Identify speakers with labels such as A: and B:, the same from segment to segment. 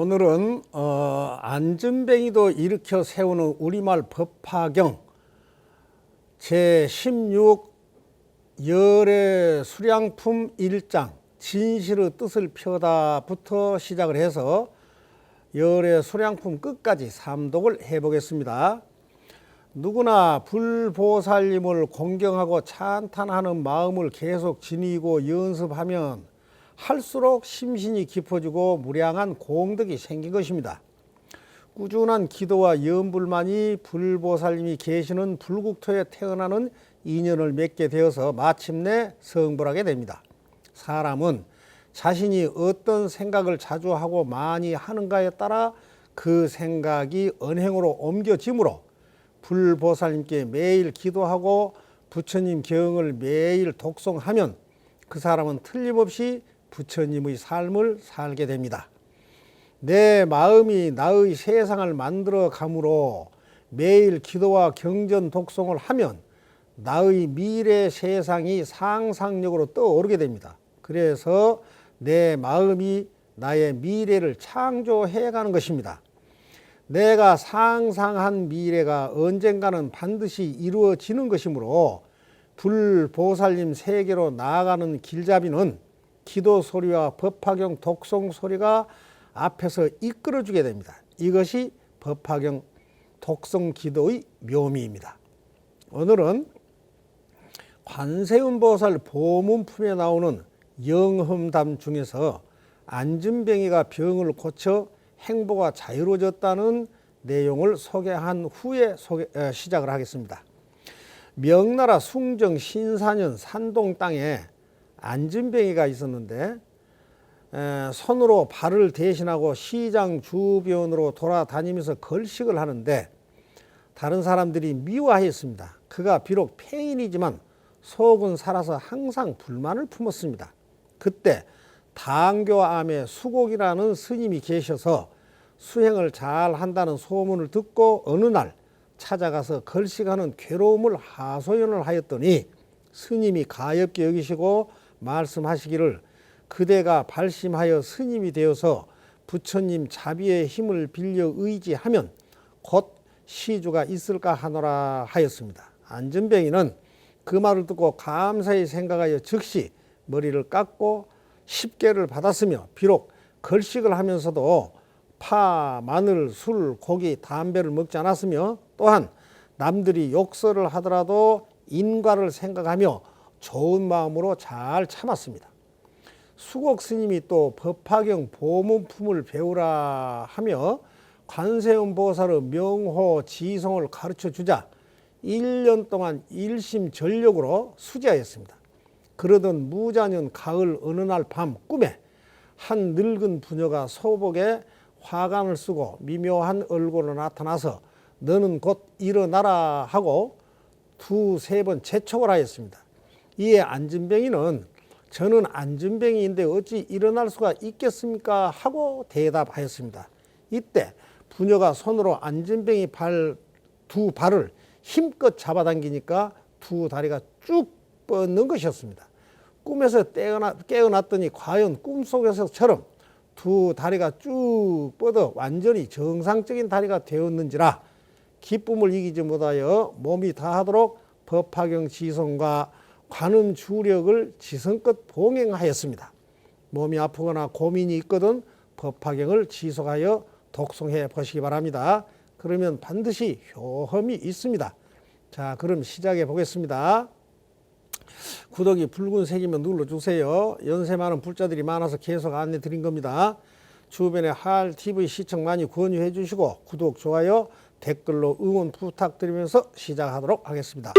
A: 오늘은 안전뱅이도 일으켜 세우는 우리말 법화경 제16 열의 수량품 1장 진실의 뜻을 펴다부터 시작을 해서 열의 수량품 끝까지 삼독을 해보겠습니다. 누구나 불보살님을 공경하고 찬탄하는 마음을 계속 지니고 연습하면 할수록 심신이 깊어지고 무량한 공덕이 생긴 것입니다. 꾸준한 기도와 염불만이 불보살님이 계시는 불국토에 태어나는 인연을 맺게 되어서 마침내 성불하게 됩니다. 사람은 자신이 어떤 생각을 자주 하고 많이 하는가에 따라 그 생각이 언행으로 옮겨지므로 불보살님께 매일 기도하고 부처님 경을 매일 독송하면 그 사람은 틀림없이 부처님의 삶을 살게 됩니다. 내 마음이 나의 세상을 만들어 가므로 매일 기도와 경전 독송을 하면 나의 미래 세상이 상상력으로 떠오르게 됩니다. 그래서 내 마음이 나의 미래를 창조해 가는 것입니다. 내가 상상한 미래가 언젠가는 반드시 이루어지는 것이므로 불보살님 세계로 나아가는 길잡이는 기도 소리와 법화경 독송 소리가 앞에서 이끌어주게 됩니다. 이것이 법화경 독송 기도의 묘미입니다. 오늘은 관세음보살 보문품에 나오는 영험담 중에서 안전뱅이가 병을 고쳐 행보가 자유로워졌다는 내용을 소개한 후에 시작을 하겠습니다. 명나라 숭정 신사년 산동 땅에 안전뱅이가 있었는데 손으로 발을 대신하고 시장 주변으로 돌아다니면서 걸식을 하는데 다른 사람들이 미워하였습니다. 그가 비록 폐인이지만 속은 살아서 항상 불만을 품었습니다. 그때 당교암에 수곡이라는 스님이 계셔서 수행을 잘 한다는 소문을 듣고 어느 날 찾아가서 걸식하는 괴로움을 하소연을 하였더니 스님이 가엾게 여기시고 말씀하시기를 그대가 발심하여 스님이 되어서 부처님 자비의 힘을 빌려 의지하면 곧 시주가 있을까 하노라 하였습니다. 안전뱅이는 그 말을 듣고 감사히 생각하여 즉시 머리를 깎고 10개를 받았으며 비록 걸식을 하면서도 파, 마늘, 술, 고기, 담배를 먹지 않았으며 또한 남들이 욕설을 하더라도 인과를 생각하며 좋은 마음으로 잘 참았습니다. 수곡 스님이 또 법화경 보문품을 배우라 하며 관세음보살의 명호 지성을 가르쳐 주자 1년 동안 일심전력으로 수지하였습니다. 그러던 무자년 가을 어느 날 밤 꿈에 한 늙은 부녀가 소복에 화관을 쓰고 미묘한 얼굴로 나타나서 너는 곧 일어나라 하고 두세 번 재촉을 하였습니다. 이에 안전뱅이는 저는 안전뱅이인데 어찌 일어날 수가 있겠습니까 하고 대답하였습니다. 이때 부녀가 손으로 안전뱅이 두 발을 힘껏 잡아당기니까 두 다리가 쭉 뻗는 것이었습니다. 꿈에서 깨어났더니 과연 꿈속에서처럼 두 다리가 쭉 뻗어 완전히 정상적인 다리가 되었는지라 기쁨을 이기지 못하여 몸이 다하도록 법화경 지성과 관음 주력을 지성껏 봉행하였습니다. 몸이 아프거나 고민이 있거든 법화경을 지속하여 독송해 보시기 바랍니다. 그러면 반드시 효험이 있습니다. 자, 그럼 시작해 보겠습니다. 구독이 붉은색이면 눌러주세요. 연세 많은 불자들이 많아서 계속 안내 드린 겁니다. 주변에 할TV 시청 많이 권유해 주시고 구독, 좋아요, 댓글로 응원 부탁드리면서 시작하도록 하겠습니다.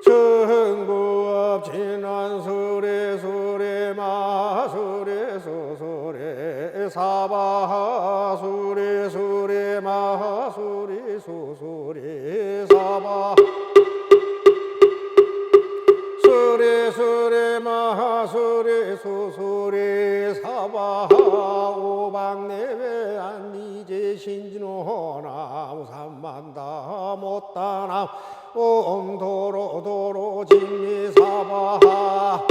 A: 정부업 진환설에 설에 마설에 소설에 사바설에 설에 마설에 소설에 사바 설에 설에 마설에 소설에 사바 오방내외 안리제 신진호나 우삼만다 못다나 옴 도로 도로 진미사바하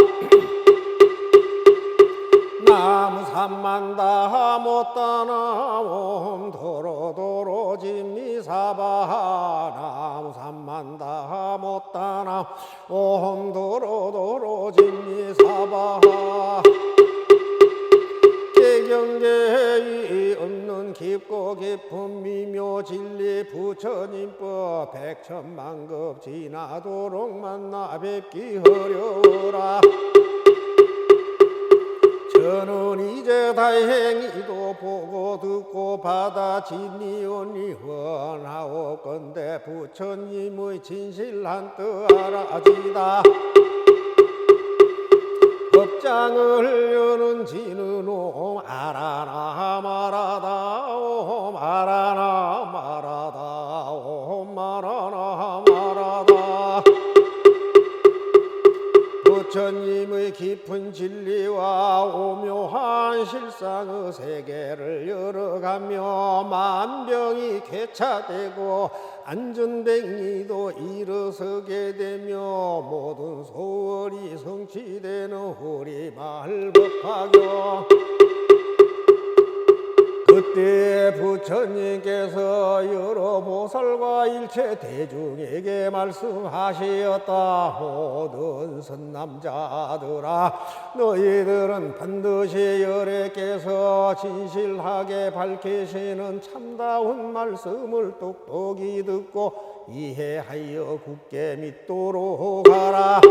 A: 나무 삼만다 못다나 옴 도로 도로 진미사바하 나무 삼만다 못다나 옴 도로 도로 진미사바하 개경계의 없는 깊고 깊은 미묘 진리 부처님법 백천만급 지나도록 만나 뵙기 어려워라. 저는 이제 다행히도 보고 듣고 받아지니오니 원하옵건대 부처님의 진실한 뜻 알아지다. 법장을 여는 지는 옴 아라나 마라다 옴 아라나 마라다 옴 아라나 마라다. 부처님의 깊은 진리와 오묘한 실상의 세계를 열어가며 만병이 쾌차되고 안전백리도 일어서게 되며 모든 소원이 성취되는 우리 마을 법화교. 그때 부처님께서 여러 보살과 일체 대중에게 말씀하시었다. 모든 선남자들아, 너희들은 반드시 여래께서 진실하게 밝히시는 참다운 말씀을 똑똑히 듣고 이해하여 굳게 믿도록 하라.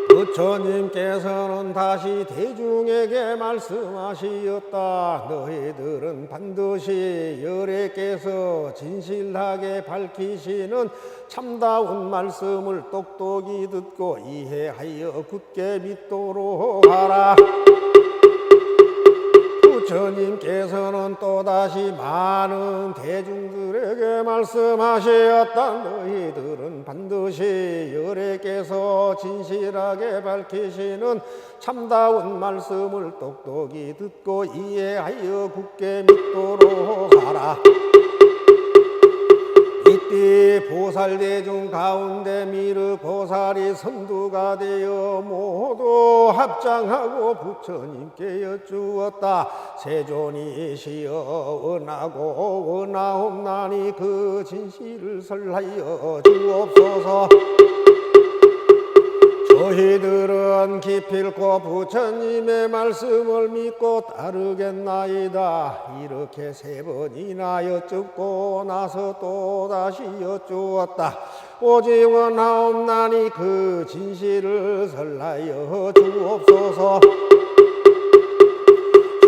A: 부처님께서는 다시 대중에게 말씀하시었다. 너희들은 반드시 여래께서 진실하게 밝히시는 참다운 말씀을 똑똑히 듣고 이해하여 굳게 믿도록 하라. 부처님께서는 또다시 많은 대중들에게 말씀하셨다. 너희들은 반드시 여래께서 진실하게 밝히시는 참다운 말씀을 똑똑히 듣고 이해하여 굳게 믿도록 하라. 이때 보살대중 가운데 미르 보살이 선두가 되어 모두 합장하고 부처님께 여쭈었다. 세존이시여 원하고 원하옵나니 그 진실을 설하여 주옵소서. 저희들은 기필코 부처님의 말씀을 믿고 따르겠나이다. 이렇게 세 번이나 여쭙고 나서 또다시 여쭈었다. 오직 원하옵나니 그 진실을 설하여 주옵소서.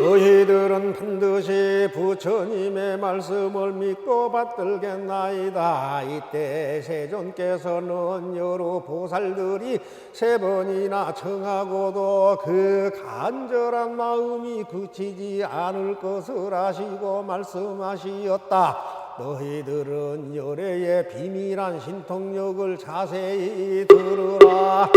A: 저희들은 반드시 부처님의 말씀을 믿고 받들겠나이다. 이때 세존께서는 여러 보살들이 세 번이나 청하고도 그 간절한 마음이 그치지 않을 것을 아시고 말씀하시었다. 너희들은 열애의 비밀한 신통력을 자세히 들으라.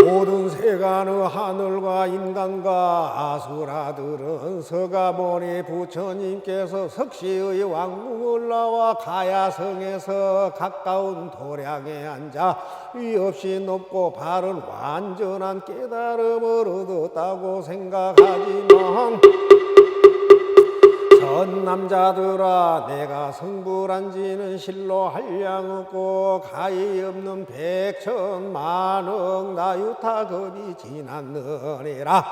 A: 모든 세간의 하늘과 인간과 아수라들은 서가모니 부처님께서 석시의 왕궁을 나와 가야성에서 가까운 도량에 앉아 위없이 높고 바른 완전한 깨달음을 얻었다고 생각하지만 선남자들아, 내가 성불한지는 실로 한량없고 가히 없는 백천만억 나유타급이 지났느니라.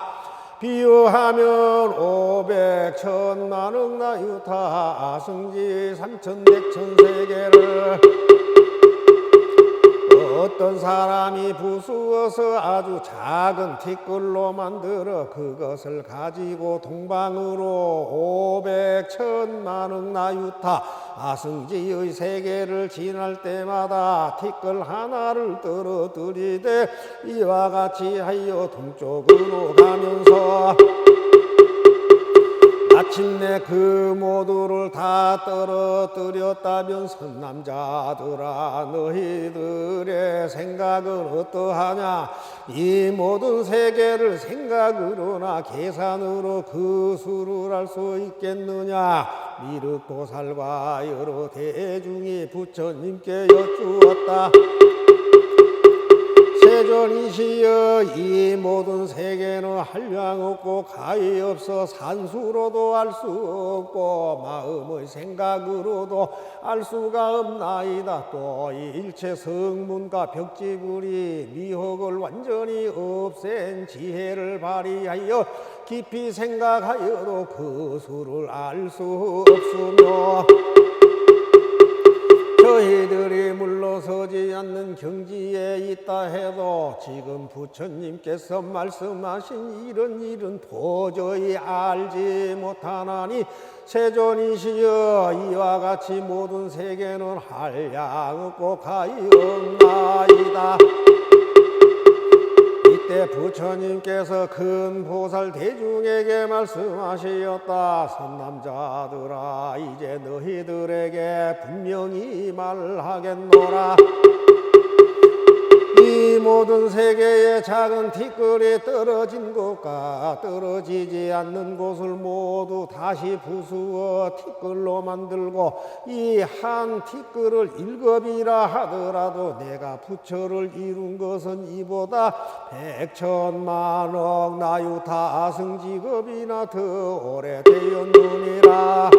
A: 비유하면 500천만억 나유타 아승지 3100천세계를 어떤 사람이 부수어서 아주 작은 티끌로 만들어 그것을 가지고 동방으로 500천만억 나유타 아승지의 세계를 지날 때마다 티끌 하나를 떨어뜨리되 이와 같이 하여 동쪽으로 가면서 마침내 그 모두를 다 떨어뜨렸다면 선남자들아 너희들의 생각은 어떠하냐. 이 모든 세계를 생각으로나 계산으로 그 수를 알 수 있겠느냐. 미륵보살과 여러 대중이 부처님께 여쭈었다. 세존이시여 이 모든 세계는 한량없고 가히 없어 산수로도 알 수 없고 마음의 생각으로도 알 수가 없나이다. 또 이 일체 성문과 벽지불이 미혹을 완전히 없앤 지혜를 발휘하여 깊이 생각하여도 그 수를 알 수 없으며 저희들이 물러서지 않는 경지에 있다 해도 지금 부처님께서 말씀하신 이런 일은 도저히 알지 못하나니 세존이시여 이와 같이 모든 세계는 한량없고 가히 없나이다. 이때 부처님께서 큰 보살 대중에게 말씀하시었다. 선남자들아 이제 너희들에게 분명히 말하겠노라. 이 모든 세계의 작은 티끌이 떨어진 곳과 떨어지지 않는 곳을 모두 다시 부수어 티끌로 만들고 이 한 티끌을 1급이라 하더라도 내가 부처를 이룬 것은 이보다 100천만억 나유타 승지급이나 더 오래되었느니라.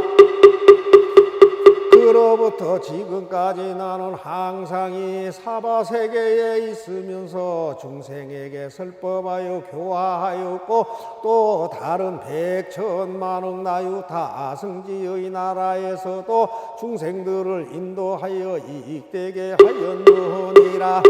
A: 그로부터 지금까지 나는 항상 이 사바세계에 있으면서 중생에게 설법하여 교화하였고 또 다른 100천만억 나유타 아승지의 나라에서도 중생들을 인도하여 이익되게 하였느니라.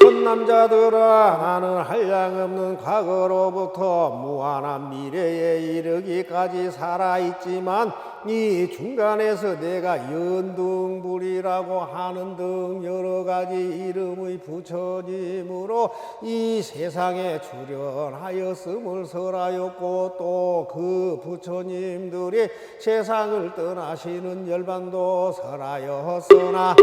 A: 선남자들아 나는 한량없는 과거로부터 무한한 미래에 이르기까지 살아있지만 이 중간에서 내가 연등불이라고 하는 등 여러가지 이름의 부처님으로 이 세상에 출현하였음을 설하였고 또 그 부처님들이 세상을 떠나시는 열반도 설하였으나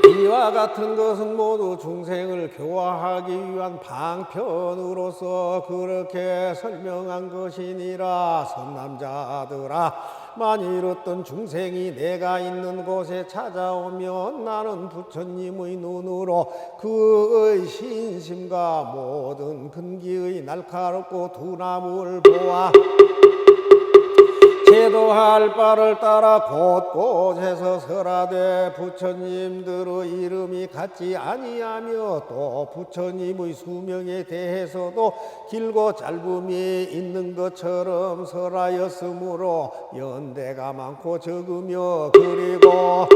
A: 이와 같은 것은 모두 중생을 교화하기 위한 방편으로서 그렇게 설명한 것이니라. 선남자들아 만일 어떤 중생이 내가 있는 곳에 찾아오면 나는 부처님의 눈으로 그의 신심과 모든 근기의 날카롭고 두나무를 보아 제도할 바를 따라 곳곳에서 설하되 부처님들의 이름이 같지 아니하며 또 부처님의 수명에 대해서도 길고 짧음이 있는 것처럼 설하였으므로 연대가 많고 적으며 그리고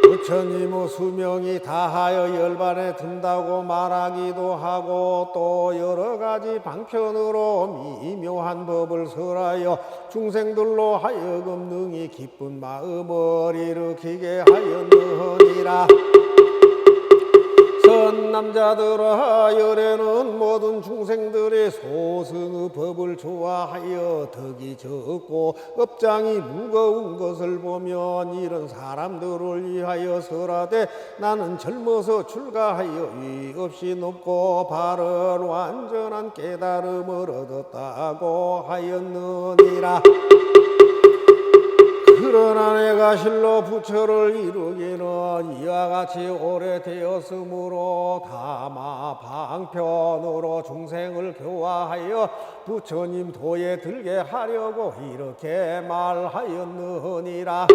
A: 부처님의 수명이 다하여 열반에 든다고 말하기도 하고 또 여러가지 방편으로 미묘한 법을 설하여 중생들로 하여금 능히 기쁜 마음을 일으키게 하였느니라. 선남자들아 열에는 모든 중생들이 소승의 법을 좋아하여 덕이 적고 업장이 무거운 것을 보면 이런 사람들을 위하여 설하되 나는 젊어서 출가하여 위 없이 높고 바른 완전한 깨달음을 얻었다고 하였느니라. 그러나 내가 실로 부처를 이루기는 이와 같이 오래되었으므로 다마 방편으로 중생을 교화하여 부처님 도에 들게 하려고 이렇게 말하였느니라.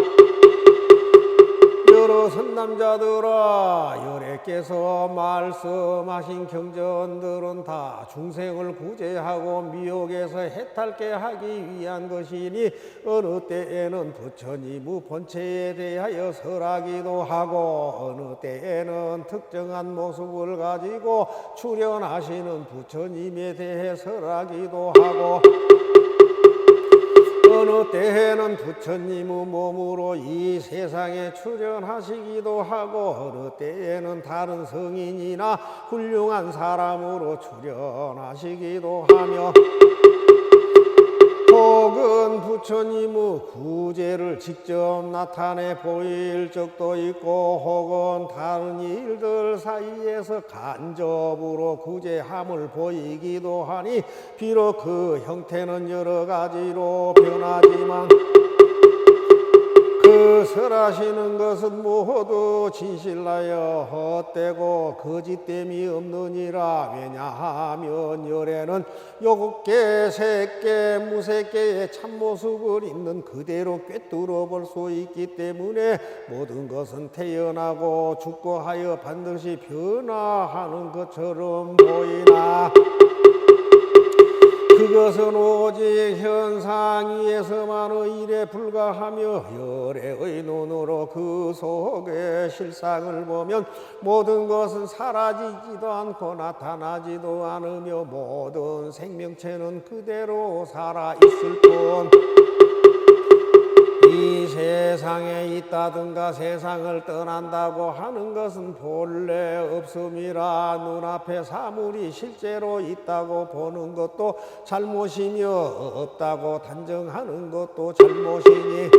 A: 여러 선남자들아 열애께서 말씀하신 경전들은 다 중생을 구제하고 미혹에서 해탈게 하기 위한 것이니 어느 때에는 부처님의 본체에 대하여 설하기도 하고 어느 때에는 특정한 모습을 가지고 출현하시는 부처님에 대해 설하기도 하고 어느 때에는 부처님의 몸으로 이 세상에 출연하시기도 하고 어느 때에는 다른 성인이나 훌륭한 사람으로 출연하시기도 하며 혹은 부처님의 구제를 직접 나타내 보일 적도 있고 혹은 다른 일들 사이에서 간접으로 구제함을 보이기도 하니 비록 그 형태는 여러 가지로 변하지만 그 설하시는 것은 모두 진실하여 헛되고 거짓됨이 없느니라. 왜냐하면 열에는 요곱계 색계 무색계의 참모습을 있는 그대로 꿰뚫어 볼 수 있기 때문에 모든 것은 태어나고 죽고 하여 반드시 변화하는 것처럼 보이나 그것은 오직 현상 위에서만의 일에 불과하며 열애의 눈으로 그 속의 실상을 보면 모든 것은 사라지지도 않고 나타나지도 않으며 모든 생명체는 그대로 살아있을 뿐 이 세상에 있다든가 세상을 떠난다고 하는 것은 본래 없음이라. 눈앞에 사물이 실제로 있다고 보는 것도 잘못이며 없다고 단정하는 것도 잘못이니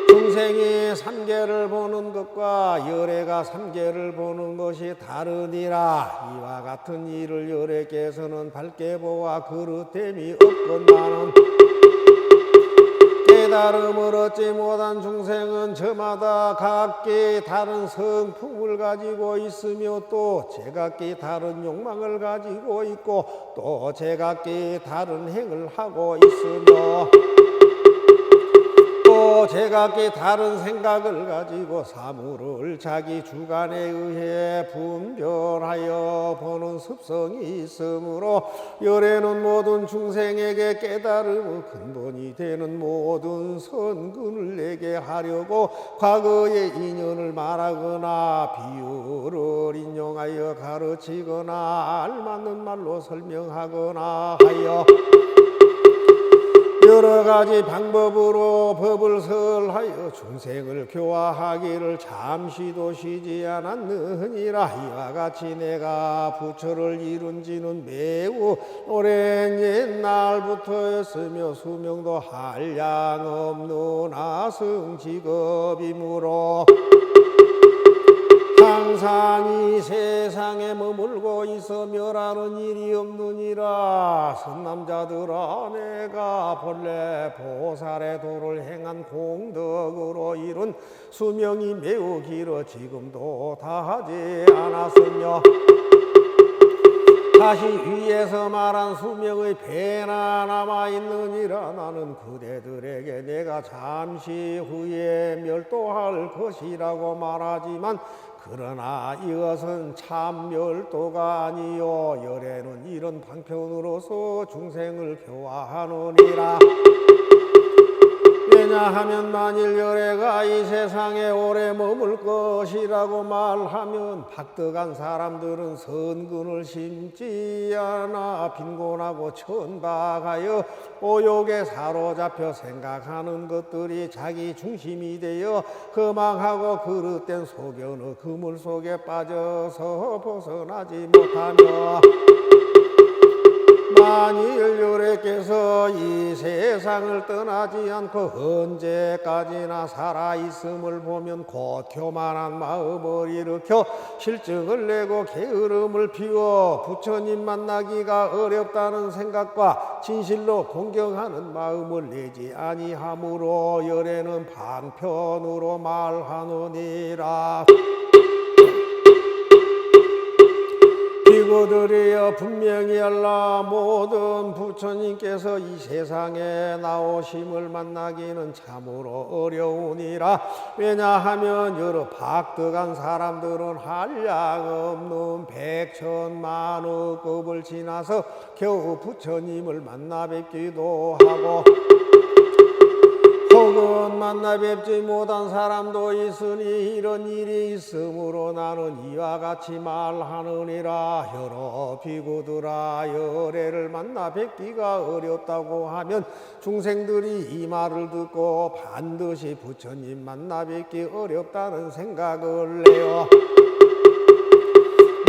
A: 중생이 삼계를 보는 것과 열애가 삼계를 보는 것이 다르니라. 이와 같은 일을 열애께서는 밝게 보아 그릇됨이 없건만은 깨달음을 얻지 못한 중생은 저마다 각기 다른 성품을 가지고 있으며 또 제각기 다른 욕망을 가지고 있고 또 제각기 다른 행을 하고 있으며 또 제각기 다른 생각을 가지고 사물을 자기 주관에 의해 분별하여 보는 습성이 있으므로 열애는 모든 중생에게 깨달음의 근본이 되는 모든 선근을 내게 하려고 과거의 인연을 말하거나 비유를 인용하여 가르치거나 알맞는 말로 설명하거나 하여 여러 가지 방법으로 법을 설하여 중생을 교화하기를 잠시도 쉬지 않았느니라. 이와 같이 내가 부처를 이룬 지는 매우 오랜 옛날부터였으며 수명도 한량없는 아승직업이므로 항상 이 세상에 머물고 있어 멸하는 일이 없느니라. 선남자들아, 내가 본래 보살의 도를 행한 공덕으로 이룬 수명이 매우 길어 지금도 다하지 않았으며 다시 위에서 말한 수명의 배나 남아있느니라. 나는 그대들에게 내가 잠시 후에 멸도할 것이라고 말하지만 그러나 이것은 참 멸도가 아니요 열애는 이런 방편으로서 중생을 교화하느니라. 왜냐하면 만일 열애가 이 세상에 오래 머물 것이라고 말하면 박덕한 사람들은 선근을 심지 않아 빈곤하고 천박하여 오욕에 사로잡혀 생각하는 것들이 자기 중심이 되어 거망하고 그릇된 소견의 그물 속에 빠져서 벗어나지 못하며 만일 열애께서 이 세상을 떠나지 않고 언제까지나 살아있음을 보면 곧 교만한 마음을 일으켜 실증을 내고 게으름을 피워 부처님 만나기가 어렵다는 생각과 진실로 공경하는 마음을 내지 아니하므로 열애는 방편으로 말하느니라. 비구들이여, 분명히 알라. 모든 부처님께서 이 세상에 나오심을 만나기는 참으로 어려우니라. 왜냐하면 여러 박덕한 사람들은 한량없는 백천만의 급을 지나서 겨우 부처님을 만나 뵙기도 하고 혹은 만나 뵙지 못한 사람도 있으니 이런 일이 있으므로 나는 이와 같이 말하느니라. 여러 비구들아, 열애를 만나 뵙기가 어렵다고 하면 중생들이 이 말을 듣고 반드시 부처님 만나 뵙기 어렵다는 생각을 내요.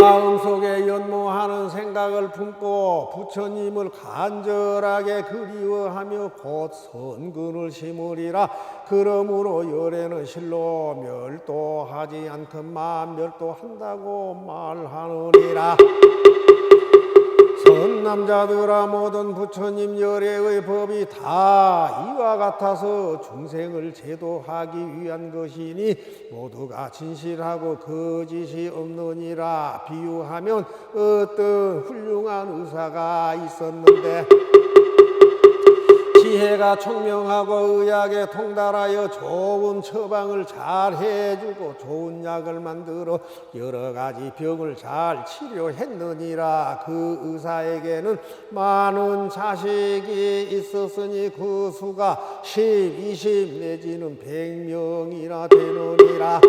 A: 마음속에 연모하는 생각을 품고 부처님을 간절하게 그리워하며 곧 선근을 심으리라. 그러므로 열애는 실로 멸도하지 않건만 멸도한다고 말하느니라. 선남자들아, 모든 부처님 열애의 법이 다 이와 같아서 중생을 제도하기 위한 것이니 모두가 진실하고 거짓이 없느니라. 비유하면 어떤 훌륭한 의사가 있었는데 지혜가 총명하고 의학에 통달하여 좋은 처방을 잘 해주고 좋은 약을 만들어 여러 가지 병을 잘 치료했느니라. 그 의사에게는 많은 자식이 있었으니 그 수가 10, 20 내지는 100명이나 되느니라.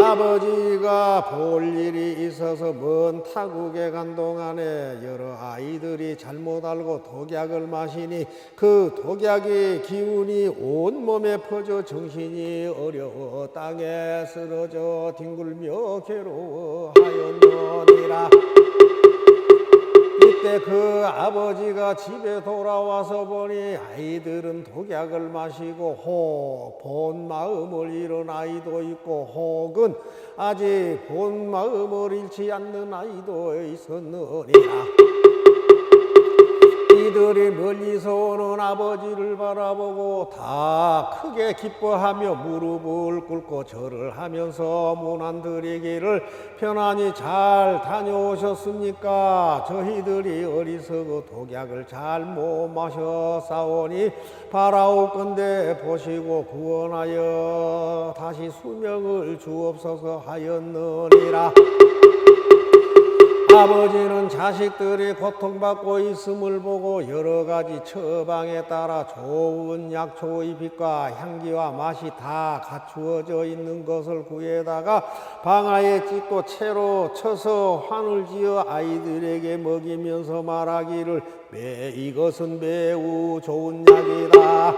A: 아버지가 볼 일이 있어서 먼 타국에 간 동안에 여러 아이들이 잘못 알고 독약을 마시니 그 독약의 기운이 온몸에 퍼져 정신이 어려워 땅에 쓰러져 뒹굴며 괴로워하였느니라. 이때 그 아버지가 집에 돌아와서 보니 아이들은 독약을 마시고 혹 본 마음을 잃은 아이도 있고 혹은 아직 본 마음을 잃지 않는 아이도 있었느니라. 이들이 멀리서 오는 아버지를 바라보고 다 크게 기뻐하며 무릎을 꿇고 절을 하면서 문안드리기를 편안히 잘 다녀오셨습니까? 저희들이 어리석어 독약을 잘 못 마셨사오니 바라옵건대 보시고 구원하여 다시 수명을 주옵소서 하였느니라. 아버지는 자식들이 고통받고 있음을 보고 여러 가지 처방에 따라 좋은 약초의 빛과 향기와 맛이 다 갖추어져 있는 것을 구해다가 방아에 찢고 채로 쳐서 환을 지어 아이들에게 먹이면서 말하기를 이것은 매우 좋은 약이다.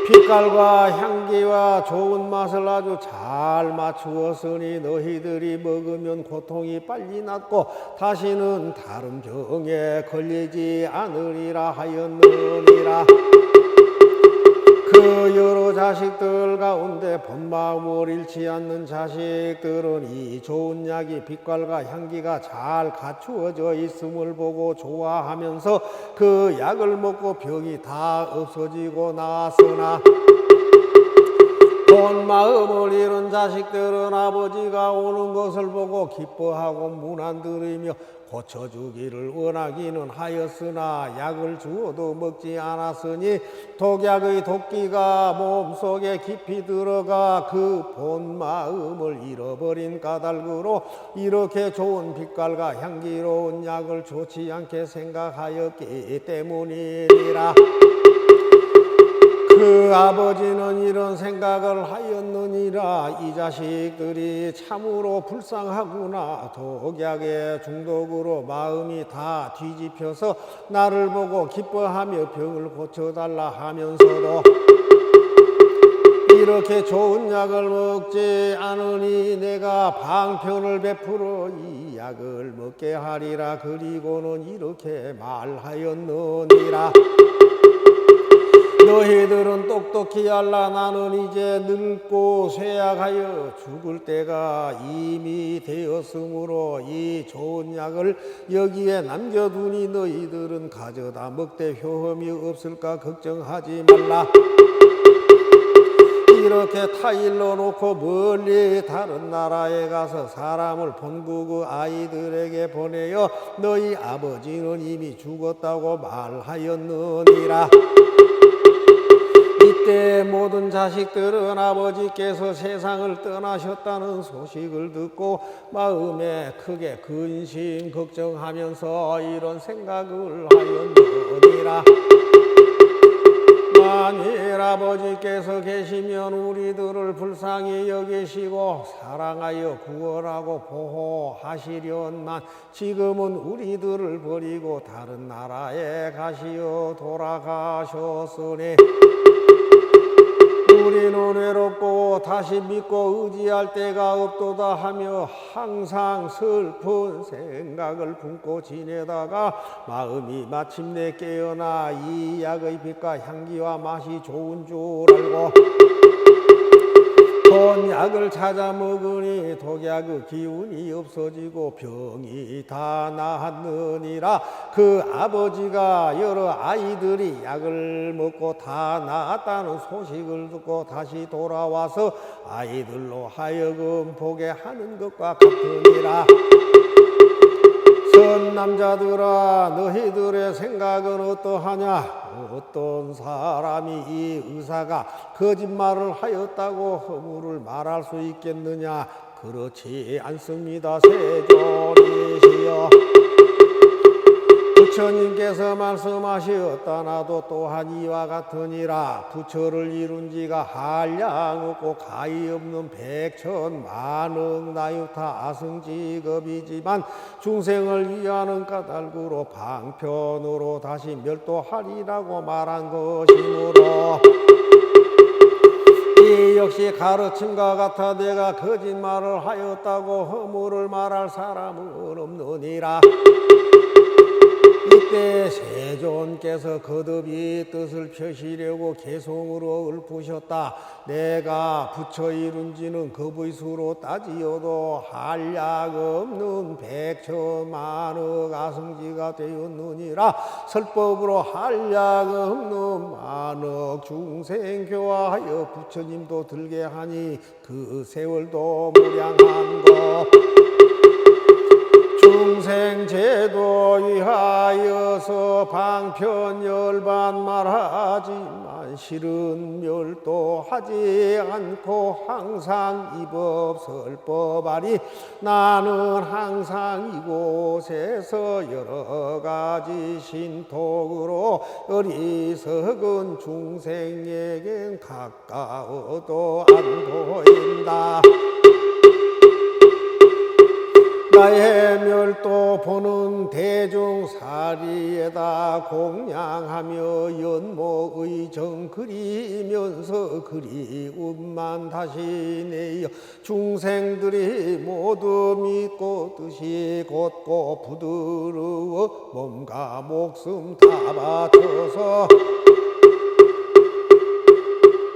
A: 빛깔과 향기와 좋은 맛을 아주 잘 맞추었으니 너희들이 먹으면 고통이 빨리 낫고 다시는 다른 병에 걸리지 않으리라 하였느니라. 그 여러 자식들 가운데 본마음을 잃지 않는 자식들은 이 좋은 약이 빛깔과 향기가 잘 갖추어져 있음을 보고 좋아하면서 그 약을 먹고 병이 다 없어지고 나았으나 본 마음을 잃은 자식들은 아버지가 오는 것을 보고 기뻐하고 문안드리며 고쳐주기를 원하기는 하였으나 약을 주어도 먹지 않았으니 독약의 독기가 몸속에 깊이 들어가 그 본 마음을 잃어버린 까닭으로 이렇게 좋은 빛깔과 향기로운 약을 좋지 않게 생각하였기 때문이니라. 그 아버지는 이런 생각을 하였느니라. 이 자식들이 참으로 불쌍하구나. 독약의 중독으로 마음이 다 뒤집혀서 나를 보고 기뻐하며 병을 고쳐달라 하면서도 이렇게 좋은 약을 먹지 않으니 내가 방편을 베풀어 이 약을 먹게 하리라. 그리고는 이렇게 말하였느니라. 너희들은 똑똑히 알라. 나는 이제 늙고 쇠약하여 죽을 때가 이미 되었으므로 이 좋은 약을 여기에 남겨두니 너희들은 가져다 먹되 효험이 없을까 걱정하지 말라. 이렇게 타일로 놓고 멀리 다른 나라에 가서 사람을 본국 아이들에게 보내어 너희 아버지는 이미 죽었다고 말하였느니라. 이때 모든 자식들은 아버지께서 세상을 떠나셨다는 소식을 듣고 마음에 크게 근심 걱정하면서 이런 생각을 하였느니라. 만일 아버지께서 계시면 우리들을 불쌍히 여기시고 사랑하여 구원하고 보호하시련만 지금은 우리들을 버리고 다른 나라에 가시어 돌아가셨으니 우리는 외롭고 다시 믿고 의지할 데가 없도다 하며 항상 슬픈 생각을 품고 지내다가 마음이 마침내 깨어나 이 약의 빛과 향기와 맛이 좋은 줄 알고 좋은 약을 찾아 먹으니 독약의 기운이 없어지고 병이 다 나았느니라. 그 아버지가 여러 아이들이 약을 먹고 다 나았다는 소식을 듣고 다시 돌아와서 아이들로 하여금 보게 하는 것과 같으니라. 선 남자들아, 너희들의 생각은 어떠하냐? 어떤 사람이 이 의사가 거짓말을 하였다고 허물을 말할 수 있겠느냐? 그렇지 않습니다. 세존이시여, 부처님께서 말씀하시었다. 나도 또한 이와 같으니라. 부처를 이룬 지가 한량 없고 가히 없는 백천만억 나유타 아승직업이지만 중생을 위하는 까닭으로 방편으로 다시 멸도하리라고 말한 것이므로 이 역시 가르침과 같아 내가 거짓말을 하였다고 허물을 말할 사람은 없느니라. 이때 세존께서 거듭 이 뜻을 펴시려고 개송으로 읊으셨다. 내가 부처 이룬 지는 겁의 수로 따지어도 한량 없는 백천만억 아승지가 되었느니라. 설법으로 한량 없는 만억 중생 교화하여 부처님도 들게 하니 그 세월도 무량한 것. 중생 제도 위하여서 방편 열반 말하지만 실은 멸도하지 않고 항상 이법 설법하리. 나는 항상 이곳에서 여러 가지 신톡으로 어리석은 중생에겐 가까워도 안 보인다. 나의 멸도 보는 대중사리에다 공양하며 연모의 정 그리면서 그리움만 다시 내어 중생들이 모두 믿고 뜻이 곧고 부드러워 몸과 목숨 다 바쳐서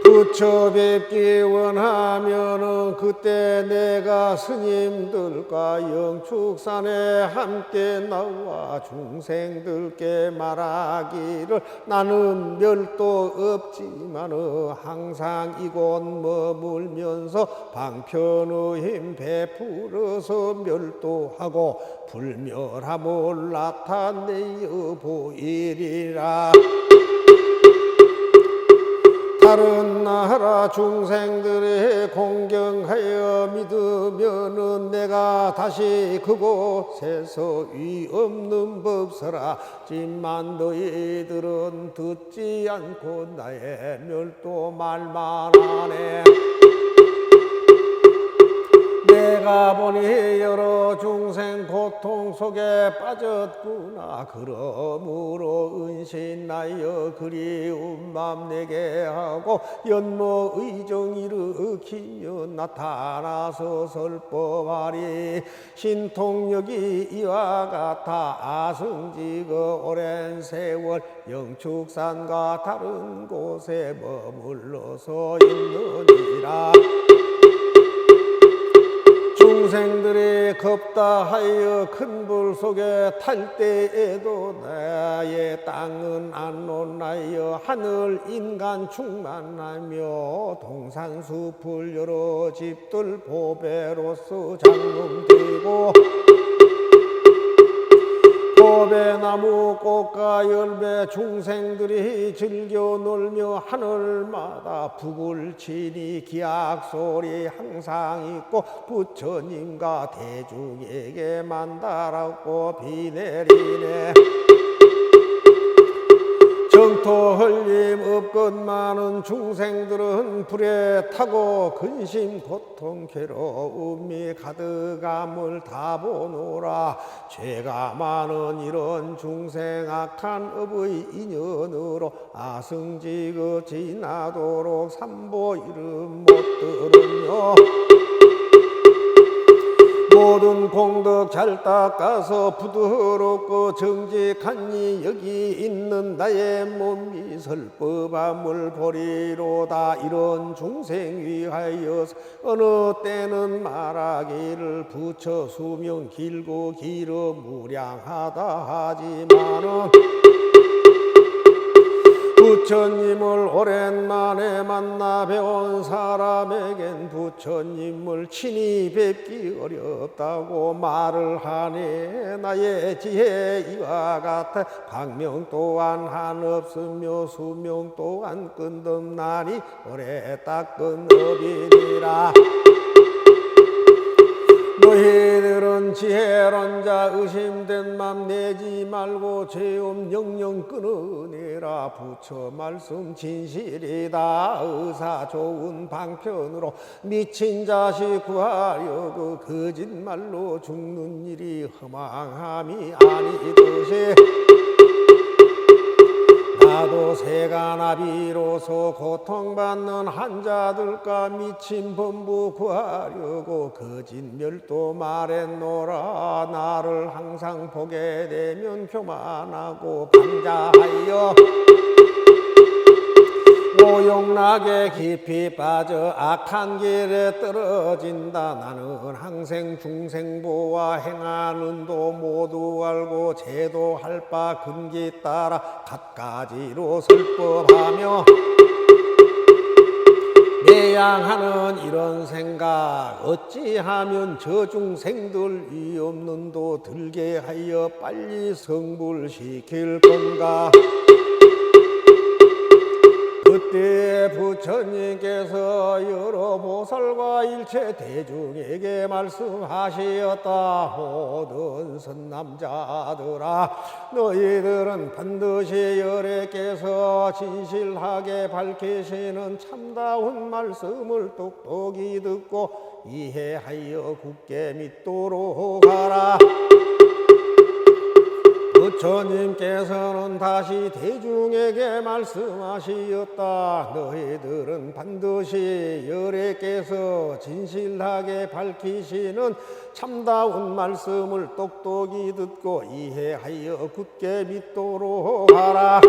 A: 부처 뵙기 원하면은 그때 내가 스님들과 영축산에 함께 나와 중생들께 말하기를 나는 멸도 없지만은 항상 이곳 머물면서 방편의 힘 베풀어서 멸도하고 불멸함을 나타내어 보이리라. 다른 나라 중생들이 공경하여 믿으면은 내가 다시 그곳에서 위없는 법설하지만 너희들은 듣지 않고 나의 멸도 말만 하네. 내가 보니 여러 중생 고통 속에 빠졌구나. 그러므로 은신하여 그리운 맘 내게 하고 연모 의정 일으키며 나타나서 설법하리. 신통력이 이와 같아 아승지거 오랜 세월 영축산과 다른 곳에 머물러서 있느니라. 중생들이 겁다하여 큰 불 속에 탈 때에도 나의 땅은 안 논하여 하늘 인간 충만하며 동산숲을 여러 집들 보배로서 장엄되고 보배나무 꽃과 열매 중생들이 즐겨 놀며 하늘마다 북을 치니 기악소리 항상 있고 부처님과 대중에게 만다라고 비 내리네. 정토 흘림 없건만은 중생들은 불에 타고 근심 고통 괴로움이 가득함을 다 보노라. 죄가 많은 이런 중생 악한 업의 인연으로 아승지그 지나도록 삼보 이름 못 들으며 모든 공덕 잘 닦아서 부드럽고 정직하니 여기 있는 나의 몸이 설법함을 보리로다. 이런 중생 위하여 어느 때는 말하기를 부처 수명 길고 길어 무량하다 하지만은 부처님을 오랜만에 만나 배운 사람에겐 부처님을 친히 뵙기 어렵다고 말을 하네. 나의 지혜 이와 같아 광명 또한 한없으며 수명 또한 끝없나니 오래 닦은 업이니라. 너희들은 지혜론자 의심된 맘 내지 말고 죄업 영영 끊어내라. 부처 말씀 진실이다. 의사 좋은 방편으로 미친 자식 구하려고 거짓말로 죽는 일이 허망함이 아니듯이 나도 세간아비로서 고통받는 환자들과 미친 범부 구하려고 거짓멸도 말했노라. 나를 항상 보게 되면 교만하고 방자하여 오용락에 깊이 빠져 악한 길에 떨어진다. 나는 항생 중생보와 행하는도 모두 알고 제도할 바 근기 따라 갖가지로 설법하며 매양하는 이런 생각 어찌하면 저 중생들 이 없는도 들게 하여 빨리 성불시킬 건가. 그때 부처님께서 여러 보살과 일체 대중에게 말씀하시었다. 모든 선남자들아, 너희들은 반드시 열애께서 진실하게 밝히시는 참다운 말씀을 똑똑히 듣고 이해하여 굳게 믿도록 하라. 부처님께서는 다시 대중에게 말씀하시었다. 너희들은 반드시 열애께서 진실하게 밝히시는 참다운 말씀을 똑똑히 듣고 이해하여 굳게 믿도록 하라.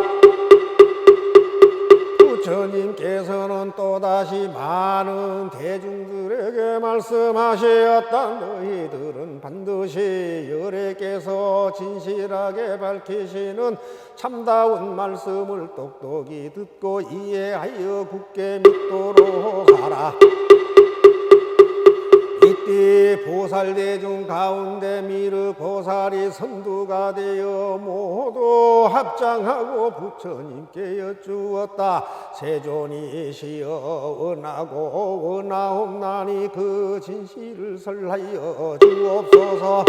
A: 부처님께서는 또다시 많은 대중들에게 말씀하셨다. 너희들은 반드시 열애께서 진실하게 밝히시는 참다운 말씀을 똑똑히 듣고 이해하여 굳게 믿도록 하라. 이때 보살대중 가운데 미르 보살이 선두가 되어 모두 합장하고 부처님께 여쭈었다. 세존이시여 원하고 원하옵나니 그 진실을 설하여 주옵소서.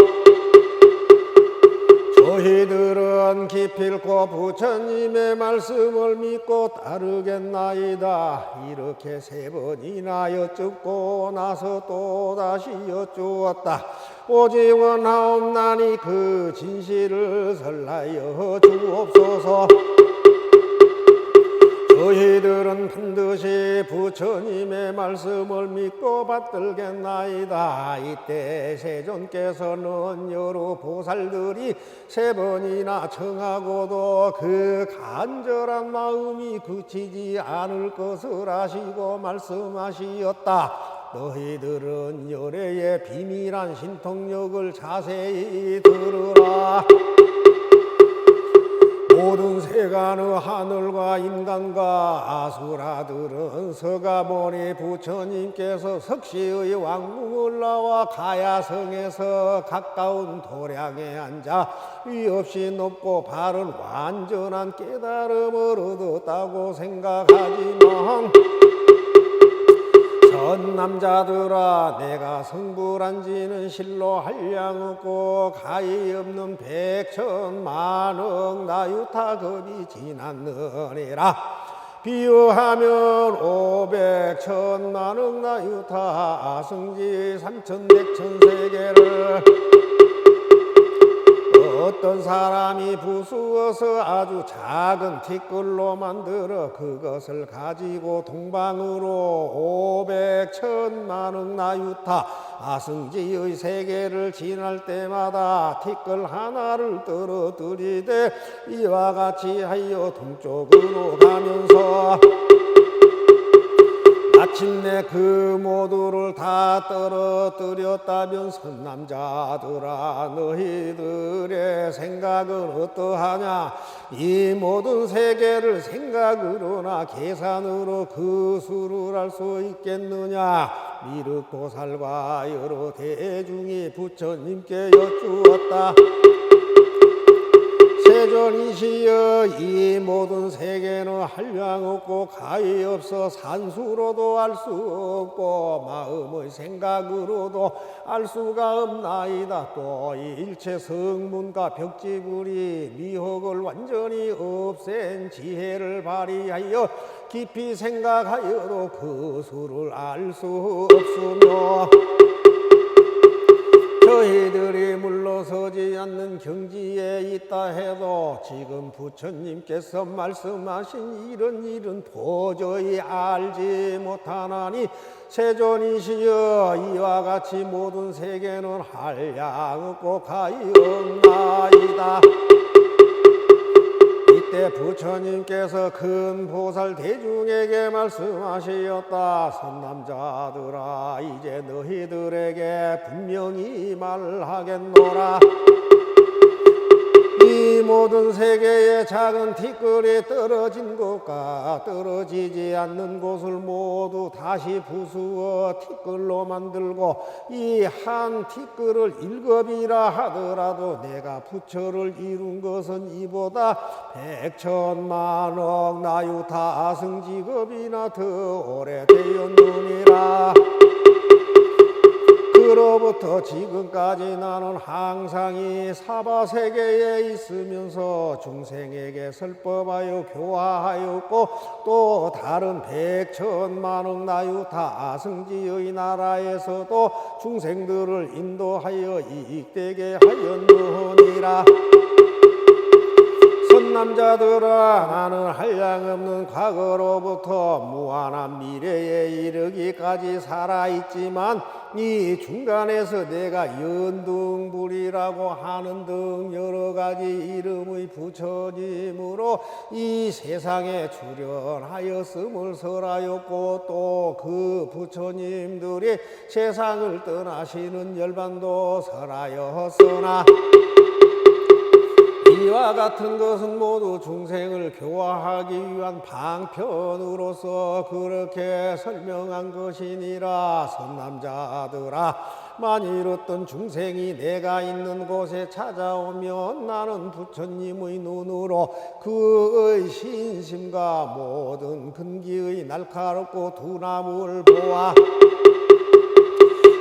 A: 저희들은 기필코 부처님의 말씀을 믿고 따르겠나이다. 이렇게 세 번이나 여쭙고 나서 또다시 여쭈었다. 오직 원하옵나니 그 진실을 설하여 주옵소서. 저희들은 반드시 부처님의 말씀을 믿고 받들겠나이다. 이때 세존께서는 여러 보살들이 세 번이나 청하고도 그 간절한 마음이 그치지 않을 것을 아시고 말씀하시었다. 너희들은 열애의 비밀한 신통력을 자세히 들으라. 모든 세간의 하늘과 인간과 아수라들은 서가모니 부처님께서 석시의 왕궁을 나와 가야성에서 가까운 도량에 앉아 위없이 높고 바른 완전한 깨달음을 얻었다고 생각하지만 남자들아 내가 성불한지는 실로 한량 없고 가히 없는 백천만억 나유타급이 지났느니라. 비유하면 오백천만억 나유타 아승지 삼천백천세계를 어떤 사람이 부수어서 아주 작은 티끌로 만들어 그것을 가지고 동방으로 오백천만억 나유타 아승지의 세계를 지날 때마다 티끌 하나를 떨어뜨리되 이와 같이 하여 동쪽으로 가면서 마침내 그 모두를 다 떨어뜨렸다면 선남자들아 너희들의 생각은 어떠하냐. 이 모든 세계를 생각으로나 계산으로 그 수를 알 수 있겠느냐. 미륵보살과 여러 대중이 부처님께 여쭈었다. 세존이시여 이 모든 세계는 한량 없고 가히 없어 산수로도 알 수 없고 마음의 생각으로도 알 수가 없나이다. 또 이 일체 성문과 벽지불이 미혹을 완전히 없앤 지혜를 발휘하여 깊이 생각하여도 그 수를 알 수 없으며 저희들이 물러서지 않는 경지에 있다 해도 지금 부처님께서 말씀하신 이런 일은 도저히 알지 못하나니 세존이시여 이와 같이 모든 세계는 한량 없고 가히 없나이다. 이때 부처님께서 큰 보살 대중에게 말씀하시었다. 선남자들아 이제 너희들에게 분명히 말하겠노라. 이 모든 세계의 작은 티끌이 떨어진 곳과 떨어지지 않는 곳을 모두 다시 부수어 티끌로 만들고 이 한 티끌을 일급이라 하더라도 내가 부처를 이룬 것은 이보다 백천만억 나유타 아승지급이나 더 오래되었느니라. 그로부터 지금까지 나는 항상 이 사바세계에 있으면서 중생에게 설법하여 교화하였고 또 다른 백천만억 나유타 아승지의 나라에서도 중생들을 인도하여 이익되게 하였느니라. 선남자들아 나는 한량없는 과거로부터 무한한 미래에 이르기까지 살아있지만 이 중간에서 내가 연등불이라고 하는 등 여러가지 이름의 부처님으로 이 세상에 출현하였음을 설하였고 또 그 부처님들이 세상을 떠나시는 열반도 설하였으나 이와 같은 것은 모두 중생을 교화하기 위한 방편으로서 그렇게 설명한 것이니라. 선남자들아 만일 어떤 중생이 내가 있는 곳에 찾아오면 나는 부처님의 눈으로 그의 신심과 모든 근기의 날카롭고 두나무를 보아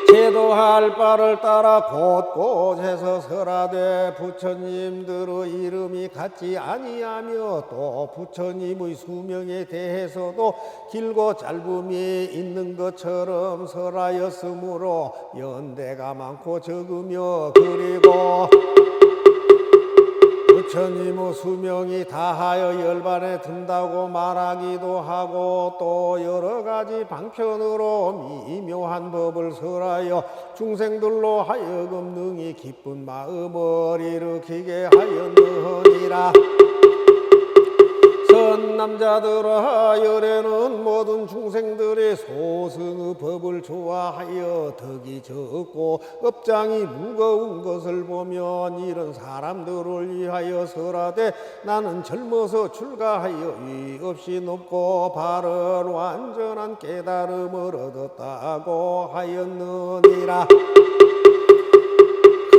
A: 제도할 바를 따라 곳곳에서 설하되 부처님들의 이름이 같지 아니하며 또 부처님의 수명에 대해서도 길고 짧음이 있는 것처럼 설하였으므로 연대가 많고 적으며 그리고 부처님의 수명이 다하여 열반에 든다고 말하기도 하고 또 여러가지 방편으로 미묘한 법을 설하여 중생들로 하여금 능히 기쁜 마음을 일으키게 하였느니라. 선남자들아 열에는 모든 중생들이 소승의 법을 좋아하여 덕이 적고 업장이 무거운 것을 보면 이런 사람들을 위하여 설하되 나는 젊어서 출가하여 위 없이 높고 바른 완전한 깨달음을 얻었다고 하였느니라.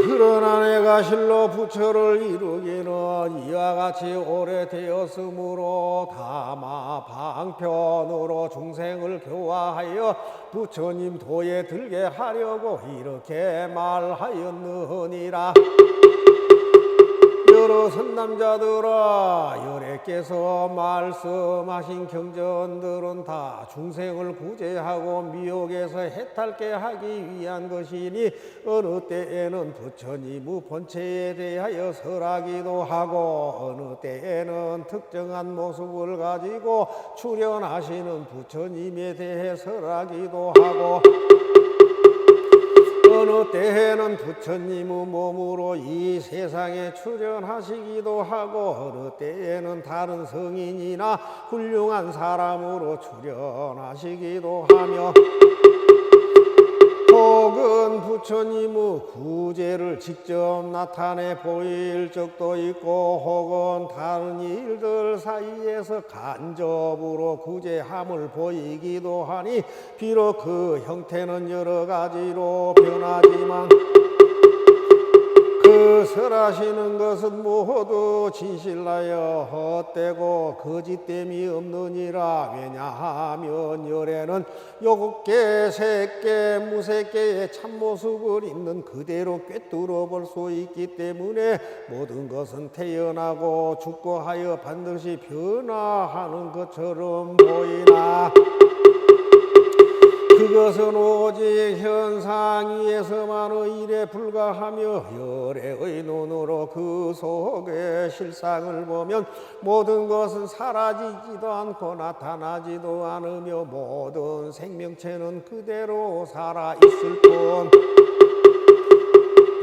A: 그러나 내가 실로 부처를 이루기는 이와 같이 오래되었으므로 다마 방편으로 중생을 교화하여 부처님 도에 들게 하려고 이렇게 말하였느니라. 여러 선남자들아, 여래께서 말씀하신 경전들은 다 중생을 구제하고 미혹에서 해탈게 하기 위한 것이니 어느 때에는 부처님의 본체에 대하여 설하기도 하고 어느 때에는 특정한 모습을 가지고 출현하시는 부처님에 대해 설하기도 하고 어느 때에는 부처님의 몸으로 이 세상에 출현하시기도 하고 어느 때에는 다른 성인이나 훌륭한 사람으로 출현하시기도 하며 혹은 부처님의 구제를 직접 나타내 보일 적도 있고 혹은 다른 일들 사이에서 간접으로 구제함을 보이기도 하니 비록 그 형태는 여러 가지로 변하지만 그 설하시는 것은 모두 진실하여 헛되고 거짓됨이 없느니라. 왜냐하면 열에는 요곱계 색계 무색계의 참모습을 있는 그대로 꿰뚫어 볼 수 있기 때문에 모든 것은 태어나고 죽고 하여 반드시 변화하는 것처럼 보이나 그것은 오직 현상 위에서만의 일에 불과하며 열애의 눈으로 그 속의 실상을 보면 모든 것은 사라지지도 않고 나타나지도 않으며 모든 생명체는 그대로 살아있을 뿐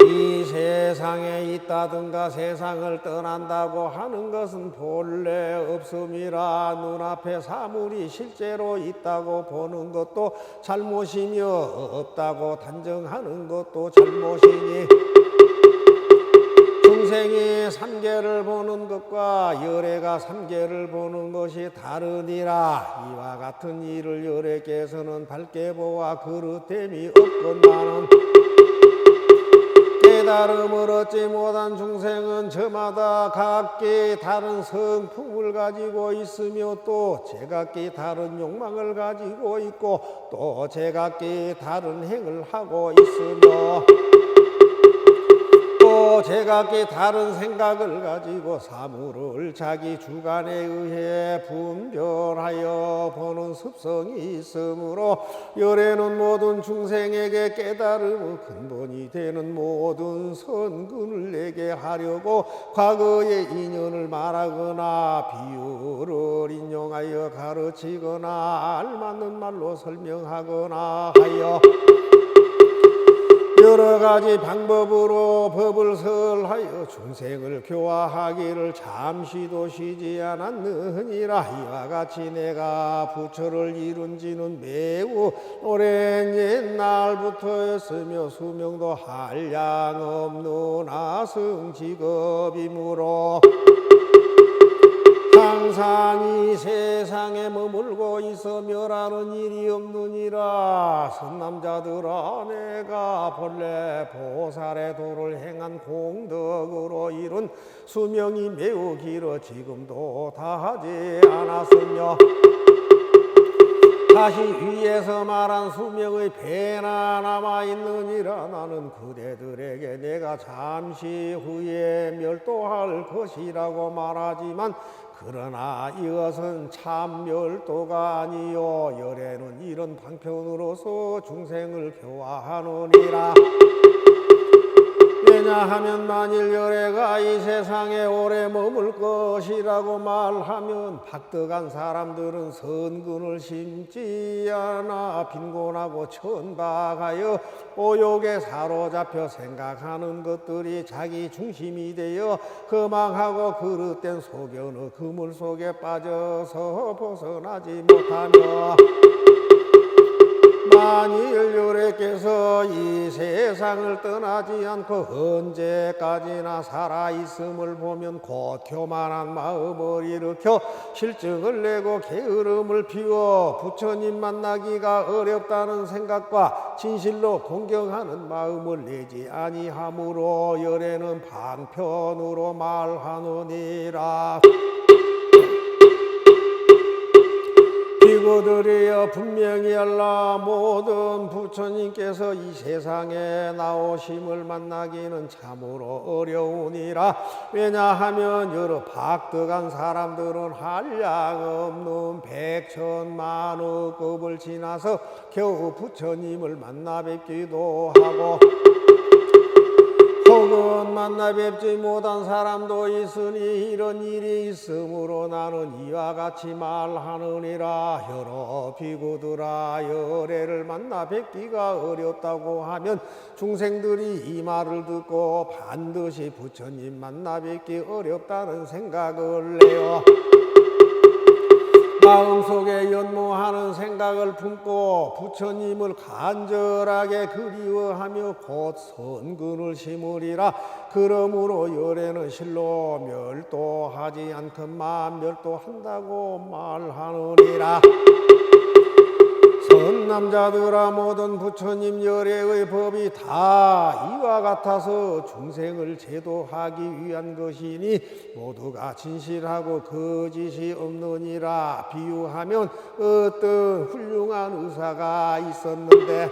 A: 이 세상에 있다든가 세상을 떠난다고 하는 것은 본래 없음이라. 눈앞에 사물이 실제로 있다고 보는 것도 잘못이며 없다고 단정하는 것도 잘못이니 중생이 삼계를 보는 것과 열애가 삼계를 보는 것이 다르니라. 이와 같은 일을 열애께서는 밝게 보아 그릇됨이 없건만은 깨달음을 얻지 못한 중생은 저마다 각기 다른 성품을 가지고 있으며 또 제각기 다른 욕망을 가지고 있고 또 제각기 다른 행을 하고 있으며 또 제각기 다른 생각을 가지고 사물을 자기 주관에 의해 분별하여 보는 습성이 있으므로 열애는 모든 중생에게 깨달음의 근본이 되는 모든 선근을 내게 하려고 과거의 인연을 말하거나 비유를 인용하여 가르치거나 알맞는 말로 설명하거나 하여 여러 가지 방법으로 법을 설하여 중생을 교화하기를 잠시도 쉬지 않았느니라. 이와 같이 내가 부처를 이룬 지는 매우 오랜 옛날부터였으며 수명도 한량없는 아승직업이므로 항상 이 세상에 머물고 있어 멸하는 일이 없느니라. 선남자들아, 내가 본래 보살의 도를 행한 공덕으로 이룬 수명이 매우 길어 지금도 다하지 않았으며 다시 위에서 말한 수명의 배나 남아있느니라. 나는 그대들에게 내가 잠시 후에 멸도할 것이라고 말하지만 그러나 이것은 참 멸도가 아니요 열애는 이런 방편으로서 중생을 교화하느니라. 왜냐하면 만일 열애가 이 세상에 오래 머물 것이라고 말하면 박덕한 사람들은 선근을 심지 않아 빈곤하고 천박하여 오욕에 사로잡혀 생각하는 것들이 자기 중심이 되어 거망하고 그릇된 소견의 그물 속에 빠져서 벗어나지 못하며 만일 열애께서 이 세상 세상을 떠나지 않고 언제까지나 살아있음을 보면 곧 교만한 마음을 일으켜 실증을 내고 게으름을 피워 부처님 만나기가 어렵다는 생각과 진실로 공경하는 마음을 내지 아니하므로 열애는 반편으로 말하느니라. 비구들이여 분명히 알라. 모든 부처님께서 이 세상에 나오심을 만나기는 참으로 어려우니라. 왜냐하면 여러 박득한 사람들은 한량없는 백천만억 급을 지나서 겨우 부처님을 만나 뵙기도 하고 혹은 만나 뵙지 못한 사람도 있으니 이런 일이 있으므로 나는 이와 같이 말하느니라. 여러 비구들아, 열애를 만나 뵙기가 어렵다고 하면 중생들이 이 말을 듣고 반드시 부처님 만나 뵙기 어렵다는 생각을 내어 마음속에 연모하는 생각을 품고 부처님을 간절하게 그리워하며 곧 선근을 심으리라. 그러므로 열애는 실로 멸도하지 않건만 멸도한다고 말하느니라. 선남자들아, 모든 부처님 열애의 법이 다 이와 같아서 중생을 제도하기 위한 것이니 모두가 진실하고 거짓이 없느니라. 비유하면 어떤 훌륭한 의사가 있었는데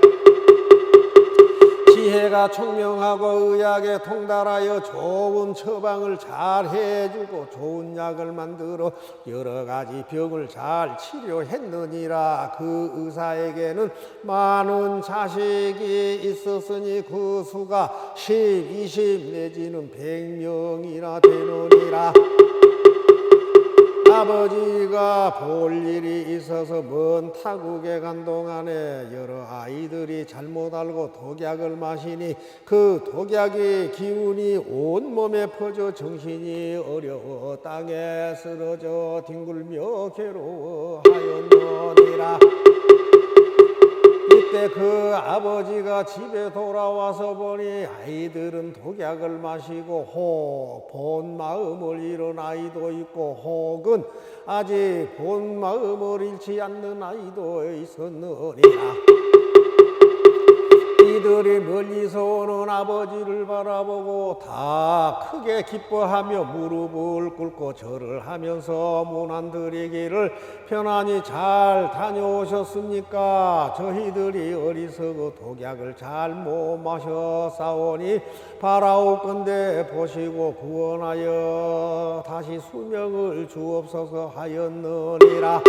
A: 지혜가 총명하고 의학에 통달하여 좋은 처방을 잘 해주고 좋은 약을 만들어 여러 가지 병을 잘 치료했느니라. 그 의사에게는 많은 자식이 있었으니 그 수가 10, 20 내지는 100명이나 되느니라. 아버지가 볼 일이 있어서 먼 타국에 간 동안에 여러 아이들이 잘못 알고 독약을 마시니 그 독약의 기운이 온몸에 퍼져 정신이 어려워 땅에 쓰러져 뒹굴며 괴로워하였느니라. 이때 그 아버지가 집에 돌아와서 보니 아이들은 독약을 마시고 혹 본 마음을 잃은 아이도 있고 혹은 아직 본 마음을 잃지 않는 아이도 있었느니라. 이들이 멀리서 오는 아버지를 바라보고 다 크게 기뻐하며 무릎을 꿇고 절을 하면서 문안드리기를 편안히 잘 다녀오셨습니까? 저희들이 어리석어 독약을 잘 못 마셨사오니 바라옵건대 보시고 구원하여 다시 수명을 주옵소서 하였느니라.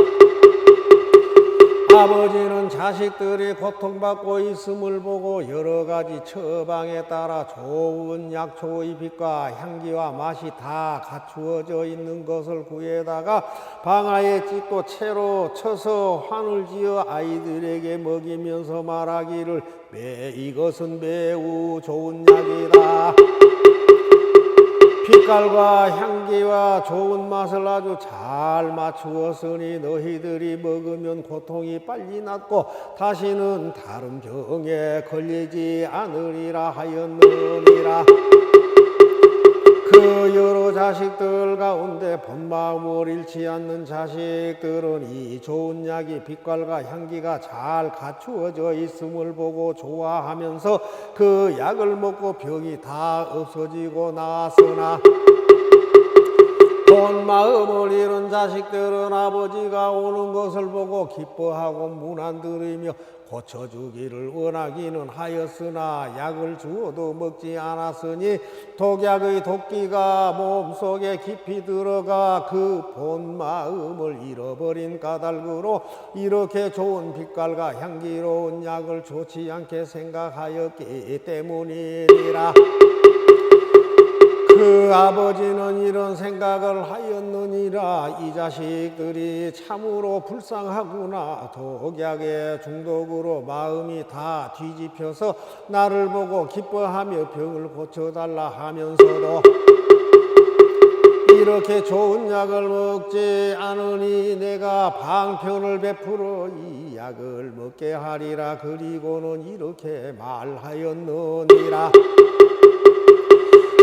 A: 아버지는 자식들이 고통받고 있음을 보고 여러 가지 처방에 따라 좋은 약초의 빛과 향기와 맛이 다 갖추어져 있는 것을 구해다가 방아에 찢고 채로 쳐서 환을 지어 아이들에게 먹이면서 말하기를 이것은 매우 좋은 약이다. 빛깔과 향기와 좋은 맛을 아주 잘 맞추었으니 너희들이 먹으면 고통이 빨리 낫고 다시는 다른 병에 걸리지 않으리라 하였느니라. 그 여러 자식들 가운데 본 마음을 잃지 않는 자식들은 이 좋은 약이 빛깔과 향기가 잘 갖추어져 있음을 보고 좋아하면서 그 약을 먹고 병이 다 없어지고 나았으나 본 마음을 잃은 자식들은 아버지가 오는 것을 보고 기뻐하고 문안드리며 고쳐주기를 원하기는 하였으나 약을 주어도 먹지 않았으니 독약의 독기가 몸속에 깊이 들어가 그 본 마음을 잃어버린 까닭으로 이렇게 좋은 빛깔과 향기로운 약을 좋지 않게 생각하였기 때문이니라. 그 아버지는 이런 생각을 하였느니라. 이 자식들이 참으로 불쌍하구나. 독약의 중독으로 마음이 다 뒤집혀서 나를 보고 기뻐하며 병을 고쳐달라 하면서도 이렇게 좋은 약을 먹지 않으니 내가 방편을 베풀어 이 약을 먹게 하리라. 그리고는 이렇게 말하였느니라.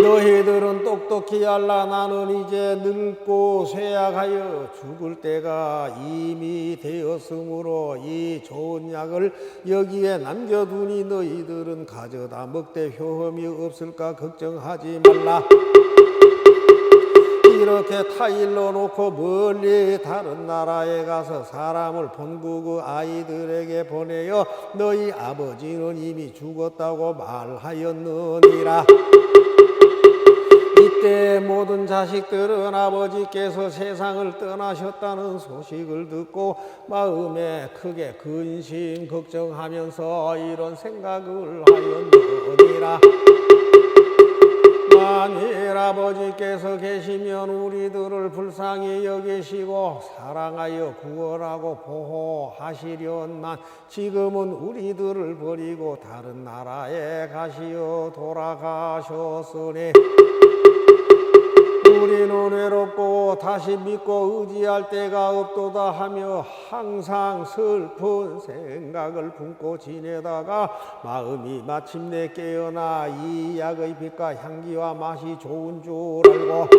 A: 너희들은 똑똑히 알라. 나는 이제 늙고 쇠약하여 죽을 때가 이미 되었으므로 이 좋은 약을 여기에 남겨두니 너희들은 가져다 먹되 효험이 없을까 걱정하지 말라. 이렇게 타일러 놓고 멀리 다른 나라에 가서 사람을 본국 그 아이들에게 보내어 너희 아버지는 이미 죽었다고 말하였느니라. 이때 모든 자식들은 아버지께서 세상을 떠나셨다는 소식을 듣고 마음에 크게 근심 걱정하면서 이런 생각을 하였느니라. 만일 아버지께서 계시면 우리들을 불쌍히 여기시고 사랑하여 구원하고 보호하시련만 지금은 우리들을 버리고 다른 나라에 가시어 돌아가셨으니 우리는 외롭고 다시 믿고 의지할 데가 없도다 하며 항상 슬픈 생각을 품고 지내다가 마음이 마침내 깨어나 이 약의 빛과 향기와 맛이 좋은 줄 알고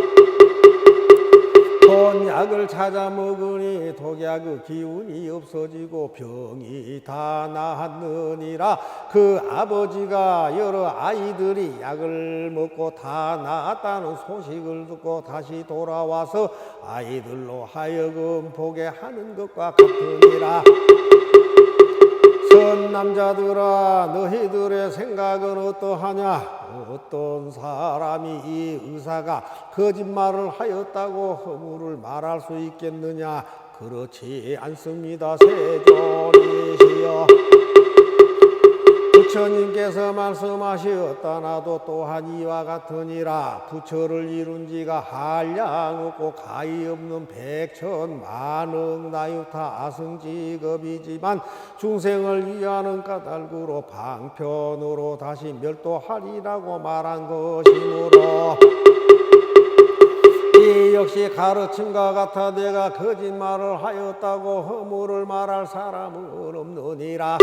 A: 본 약을 찾아 먹으니 독약의 기운이 없어지고 병이 다 나았느니라. 그 아버지가 여러 아이들이 약을 먹고 다 나았다는 소식을 듣고 다시 돌아와서 아이들로 하여금 보게 하는 것과 같으니라. 선 남자들아, 너희들의 생각은 어떠하냐? 어떤 사람이 이 의사가 거짓말을 하였다고 허물을 말할 수 있겠느냐? 그렇지 않습니다. 세존이시여, 부처님께서 말씀하시었다. 나도 또한 이와 같으니라. 부처를 이룬 지가 한량 없고 가히 없는 백천만억 나유타 아승직업이지만 중생을 위하는 까닭으로 방편으로 다시 멸도하리라고 말한 것이므로 이 역시 가르침과 같아 내가 거짓말을 하였다고 허물을 말할 사람은 없느니라.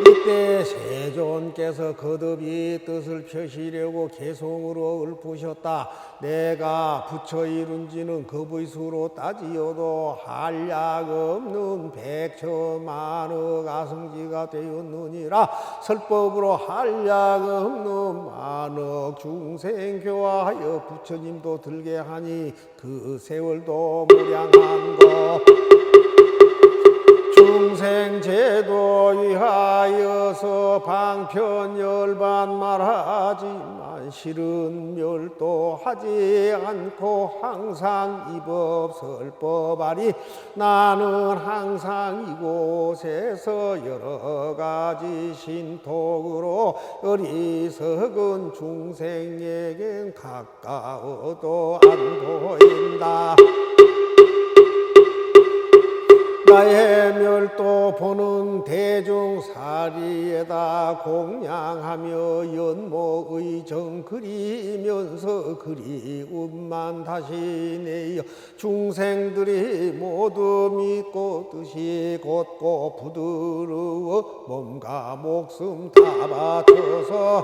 A: 이때 세존께서 거듭 이 뜻을 펴시려고 개송으로 읊으셨다. 내가 부처 이룬 지는 겁의 수로 따지어도 한량 없는 백천만억 아승지가 되었느니라. 설법으로 한량 없는 만억 중생 교화하여 부처님도 들게 하니 그 세월도 무량한 것. 중생 제도 위하여서 방편 열반 말하지만 실은 멸도하지 않고 항상 이법 설법하리. 나는 항상 이곳에서 여러 가지 신통으로 어리석은 중생에겐 가까워도 안 보인다. 나의 멸도 보는 대중사리에다 공양하며 연목의 정 그리면서 그리움만 다시 내어 중생들이 모두 믿고 뜻이 곧고 부드러워 몸과 목숨 다 바쳐서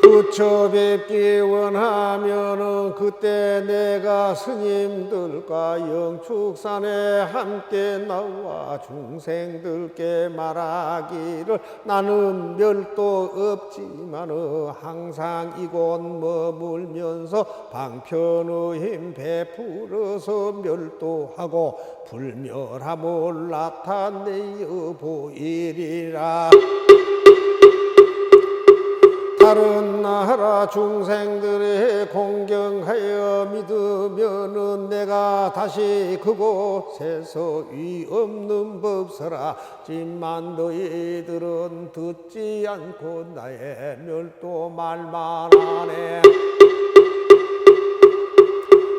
A: 부처 뵙기 원하면은 그때 내가 스님들과 영축산에 함께 나와 중생들께 말하기를 나는 멸도 없지만은 항상 이곳 머물면서 방편의 힘 베풀어서 멸도하고 불멸함을 나타내어 보이리라. 다른 나라 중생들의 공경하여 믿으면은 내가 다시 그곳에서 위없는 법설하지만 너희들은 듣지 않고 나의 멸도 말만 하네.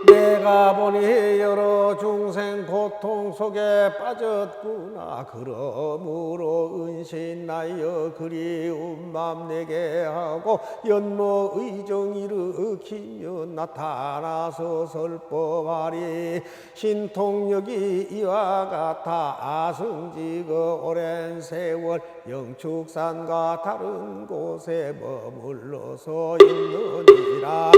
A: 내가 내가 보니 여러 중생 고통 속에 빠졌구나. 그러므로 은신하여 그리운 맘 내게 하고 연모 의정 일으키며 나타나서 설법하리. 신통력이 이와 같아 아승지거 오랜 세월 영축산과 다른 곳에 머물러서 있느니라.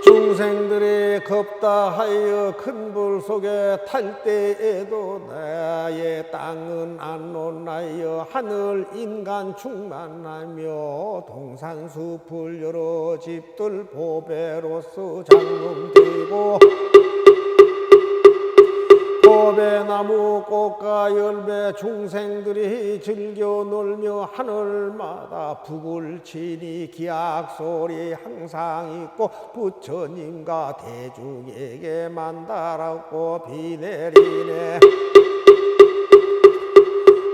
A: 중생들이 겁다하여 큰 불 속에 탈 때에도 나의 땅은 안 논하여 하늘 인간 충만하며 동산숲을 여러 집들 보배로서 장롱되고 보배나무 꽃과 열매 중생들이 즐겨 놀며 하늘마다 북을 치니 기악소리 항상 있고 부처님과 대중에게 만다라고 비 내리네.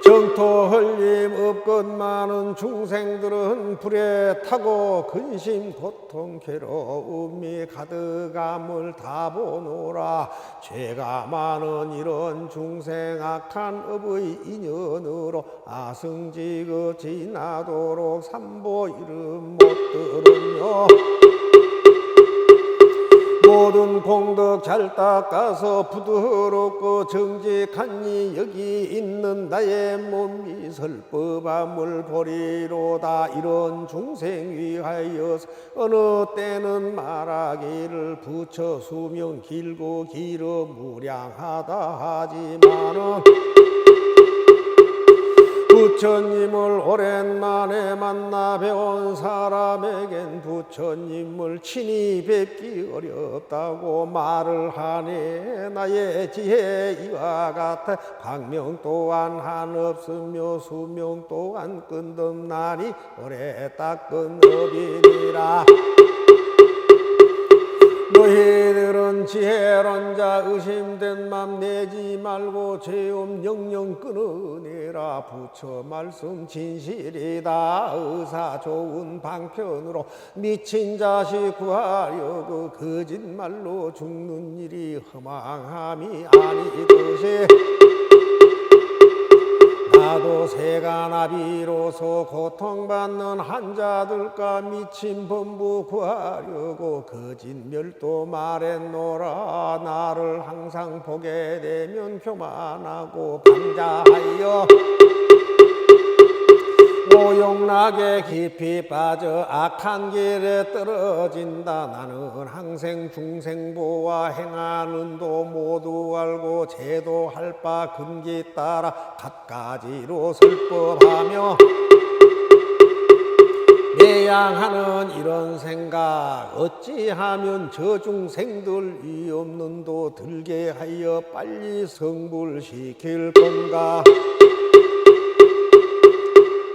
A: 정토 흘림 없건 많은 중생들은 불에 타고 근심 고통 괴로움이 가득함을 다 보노라. 죄가 많은 이런 중생 악한 업의 인연으로 아승지그 지나도록 삼보 이름 못 들으며 모든 공덕 잘 닦아서 부드럽고 정직하니 여기 있는 나의 몸이 설법함을 보리로다. 이런 중생 위하여 어느 때는 말하기를 부처 수명 길고 길어 무량하다 하지만은 부처님을 오랜만에 만나 배운 사람에겐 부처님을 친히 뵙기 어렵다고 말을 하네. 나의 지혜 이와 같아 광명 또한 한없으며 수명 또한 끝없나니 오래 닦은 업이니라. 너희들은 지혜론자 의심된 맘 내지 말고 죄업 영영 끊으니라. 부처 말씀 진실이다. 의사 좋은 방편으로 미친 자식 구하려고 거짓말로 죽는 일이 허망함이 아니듯이 나도 세간아비로서 고통받는 환자들과 미친 범부 구하려고 거짓멸도 말했노라. 나를 항상 보게 되면 교만하고 방자하여 오용락에 깊이 빠져 악한 길에 떨어진다. 나는 항생 중생보와 행하는도 모두 알고 제도할 바 금기 따라 갖가지로 설법하며 매양하는 이런 생각 어찌하면 저 중생들 이 없는 도 들게 하여 빨리 성불시킬 건가.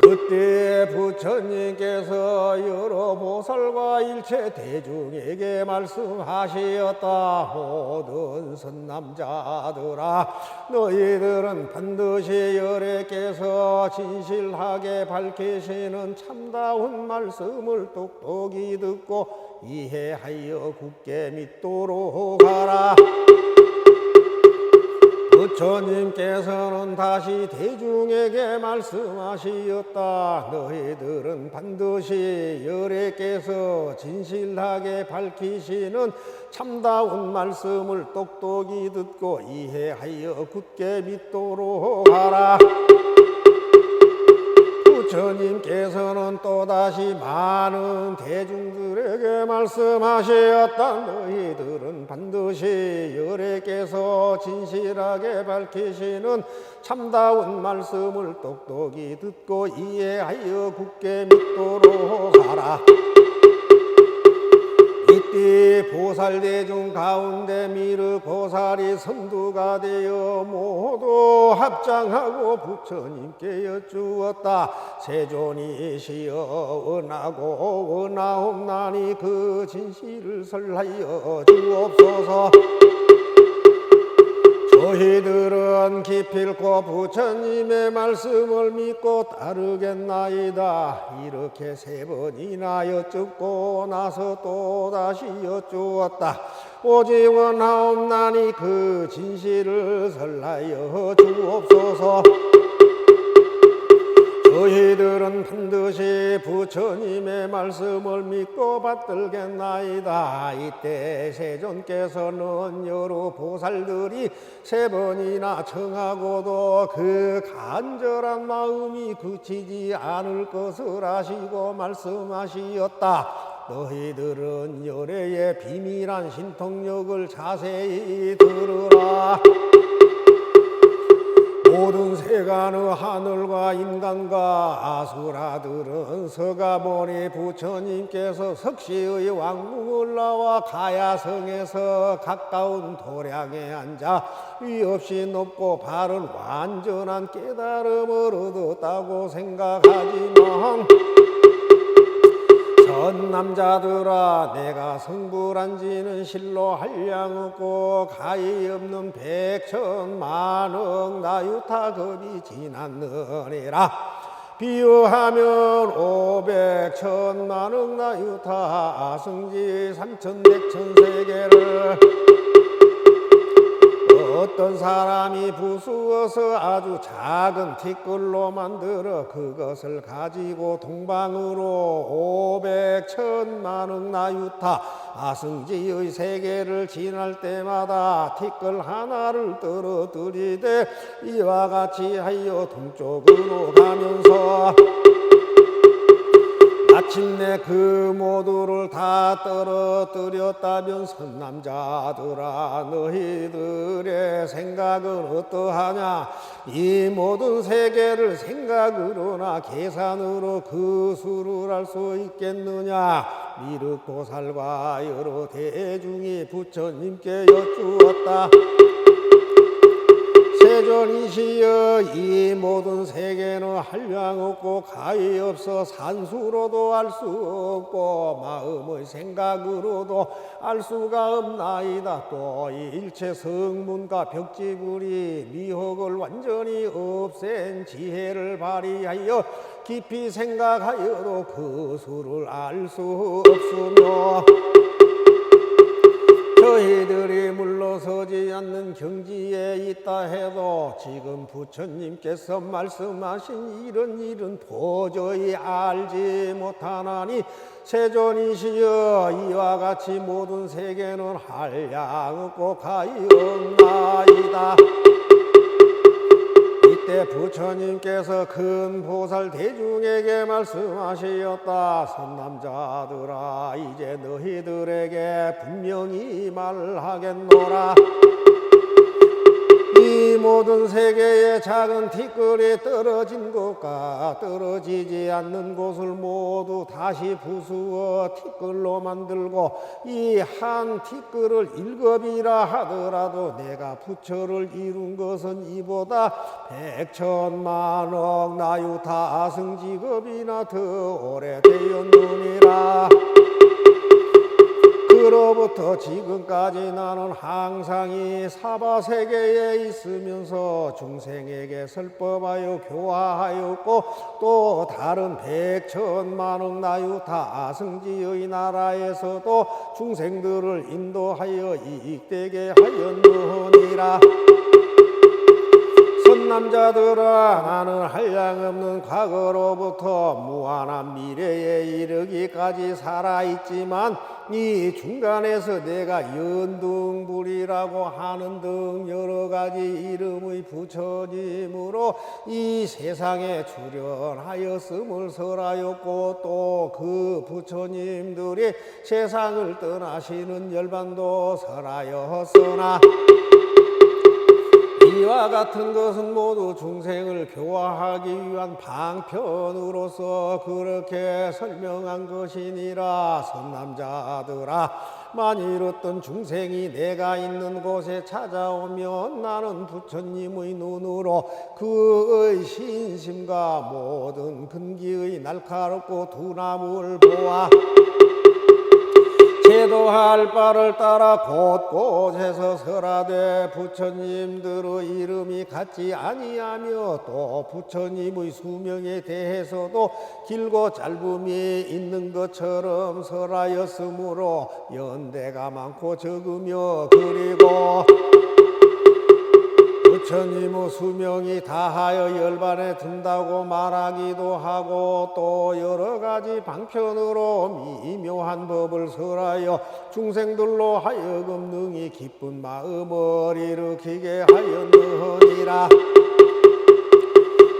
A: 그때 부처님께서 여러 보살과 일체 대중에게 말씀하시었다. 모든 선남자들아, 너희들은 반드시 열애께서 진실하게 밝히시는 참다운 말씀을 똑똑히 듣고 이해하여 굳게 믿도록 하라. 부처님께서는 다시 대중에게 말씀하시었다. 너희들은 반드시 열애께서 진실하게 밝히시는 참다운 말씀을 똑똑히 듣고 이해하여 굳게 믿도록 하라. 부처님께서는 또다시 많은 대중들에게 말씀하셨다. 너희들은 반드시 열애께서 진실하게 밝히시는 참다운 말씀을 똑똑히 듣고 이해하여 굳게 믿도록 하라. 이때 보살대중 가운데 미르 보살이 선두가 되어 모두 합장하고 부처님께 여쭈었다. 세존이시여 원하고 원하옵나니 그 진실을 설하여 주옵소서. 저희들은 너희들은 기필코 부처님의 말씀을 믿고 따르겠나이다. 이렇게 3번이나 여쭙고 나서 또다시 여쭈었다. 오직 원하옵나니 그 진실을 설하여 주옵소서. 너희들은 반드시 부처님의 말씀을 믿고 받들겠나이다. 이때 세존께서는 여러 보살들이 3번이나 청하고도 그 간절한 마음이 그치지 않을 것을 아시고 말씀하시었다. 너희들은 열애의 비밀한 신통력을 자세히 들으라. 모든 세간의 하늘과 인간과 아수라들은 서가모니 부처님께서 석시의 왕궁을 나와 가야성에서 가까운 도량에 앉아 위없이 높고 바른 완전한 깨달음을 얻었다고 생각하지만 전남자들아, 내가 성불한지는 실로 한량없고 가히 없는 100천만억 나유타급이 지났느니라. 비유하면 500천만억 나유타 아승지 3100천세계를 어떤 사람이 부수어서 아주 작은 티끌로 만들어 그것을 가지고 동방으로 500천만억 나유타 아승지의 세계를 지날 때마다 티끌 하나를 떨어뜨리되 이와 같이 하여 동쪽으로 가면서 마침내 그 모두를 다 떨어뜨렸다면 선남자들아, 너희들의 생각은 어떠하냐? 이 모든 세계를 생각으로나 계산으로 그 수를 알 수 있겠느냐? 미륵보살과 여러 대중이 부처님께 여쭈었다. 세존이시여, 이 모든 세계는 한량없고 가히 없어 산수로도 알 수 없고 마음의 생각으로도 알 수가 없나이다. 또 이 일체 성문과 벽지불이 미혹을 완전히 없앤 지혜를 발휘하여 깊이 생각하여도 그 수를 알 수 없으며 저희들이 물러서지 않는 경지에 있다 해도 지금 부처님께서 말씀하신 이런 일은 도저히 알지 못하나니 세존이시여, 이와 같이 모든 세계는 한량없고 가히 없나이다. 이때 부처님께서 큰 보살 대중에게 말씀하시었다. 선남자들아, 이제 너희들에게 분명히 말하겠노라. 이 모든 세계의 작은 티끌이 떨어진 곳과 떨어지지 않는 곳을 모두 다시 부수어 티끌로 만들고 이 한 티끌을 1급이라 하더라도 내가 부처를 이룬 것은 이보다 100천만억 나유타 승지급이나 더 오래되었느니라. 그로부터 지금까지 나는 항상 이 사바세계에 있으면서 중생에게 설법하여 교화하였고 또 다른 100천만억 나유타 아승지의 나라에서도 중생들을 인도하여 이익되게 하였느니라. 선남자들아, 나는 한량없는 과거로부터 무한한 미래에 이르기까지 살아있지만 이 중간에서 내가 연등불이라고 하는 등 여러 가지 이름의 부처님으로 이 세상에 출현하였음을 설하였고 또 그 부처님들이 세상을 떠나시는 열반도 설하였으나 이와 같은 것은 모두 중생을 교화하기 위한 방편으로서 그렇게 설명한 것이니라. 선남자들아, 만일 어떤 중생이 내가 있는 곳에 찾아오면 나는 부처님의 눈으로 그의 신심과 모든 근기의 날카롭고 둔함을 보아 제도할 바를 따라 곳곳에서 설하되 부처님들의 이름이 같지 아니하며 또 부처님의 수명에 대해서도 길고 짧음이 있는 것처럼 설하였으므로 연대가 많고 적으며 그리고 부처님의 수명이 다하여 열반에 든다고 말하기도 하고 또 여러 가지 방편으로 미묘한 법을 설하여 중생들로 하여금 능히 기쁜 마음을 일으키게 하였느니라.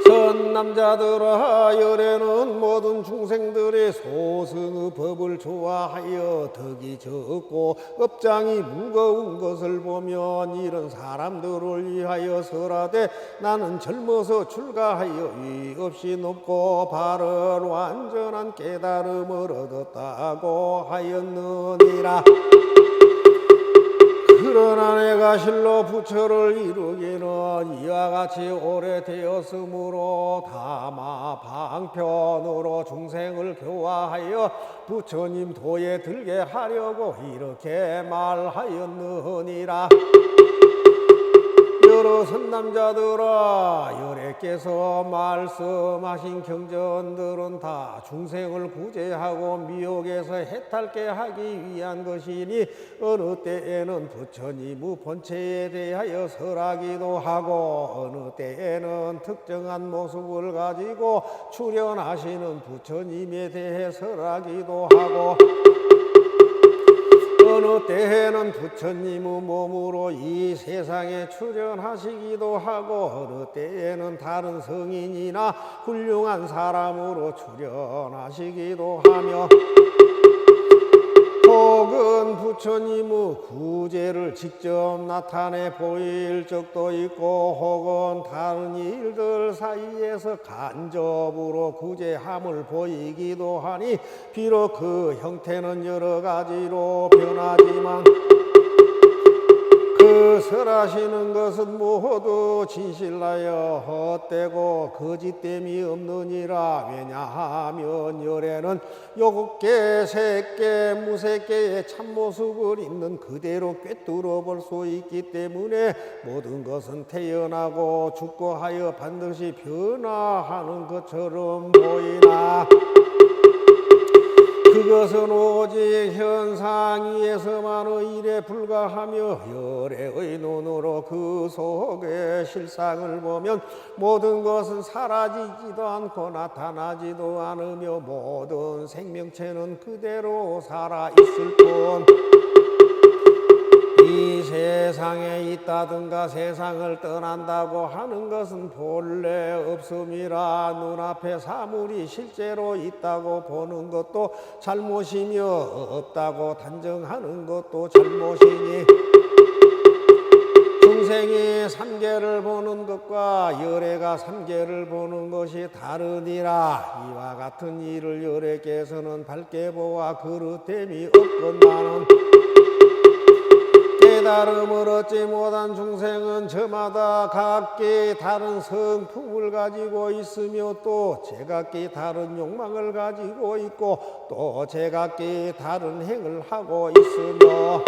A: 선남자들아 열에는 모든 중생들이 소승의 법을 좋아하여 덕이 적고 업장이 무거운 것을 보면 이런 사람들을 위하여 설하되 나는 젊어서 출가하여 위 없이 높고 바른 완전한 깨달음을 얻었다고 하였느니라. 그러나 내가 실로 부처를 이루기는 이와 같이 오래되었으므로 다마 방편으로 중생을 교화하여 부처님 도에 들게 하려고 이렇게 말하였느니라. 여러 선남자들아 열애께서 말씀하신 경전들은 다 중생을 구제하고 미혹에서 해탈게 하기 위한 것이니 어느 때에는 부처님의 본체에 대하여 설하기도 하고 어느 때에는 특정한 모습을 가지고 출현하시는 부처님에 대해 설하기도 하고 어느 때에는 부처님의 몸으로 이 세상에 출현하시기도 하고 어느 때에는 다른 성인이나 훌륭한 사람으로 출현하시기도 하며 혹은 부처님의 구제를 직접 나타내 보일 적도 있고 혹은 다른 일들 사이에서 간접으로 구제함을 보이기도 하니 비록 그 형태는 여러 가지로 변하지만 그 설하시는 것은 모두 진실하여 헛되고 거짓됨이 없느니라. 왜냐하면 열에는 요곱계, 색계, 무색계의 참모습을 있는 그대로 꿰뚫어 볼 수 있기 때문에 모든 것은 태어나고 죽고 하여 반드시 변화하는 것처럼 보이나 그것은 오직 현상 위에서만의 일에 불과하며 열애의 눈으로 그 속의 실상을 보면 모든 것은 사라지지도 않고 나타나지도 않으며 모든 생명체는 그대로 살아있을 뿐 이 세상에 있다든가 세상을 떠난다고 하는 것은 본래 없음이라 눈앞에 사물이 실제로 있다고 보는 것도 잘못이며 없다고 단정하는 것도 잘못이니 중생이 삼계를 보는 것과 열애가 삼계를 보는 것이 다르니라. 이와 같은 일을 열애께서는 밝게 보아 그릇됨이 없건만은 깨달음을 얻지 못한 중생은 저마다 각기 다른 성품을 가지고 있으며 또 제각기 다른 욕망을 가지고 있고 또 제각기 다른 행을 하고 있으며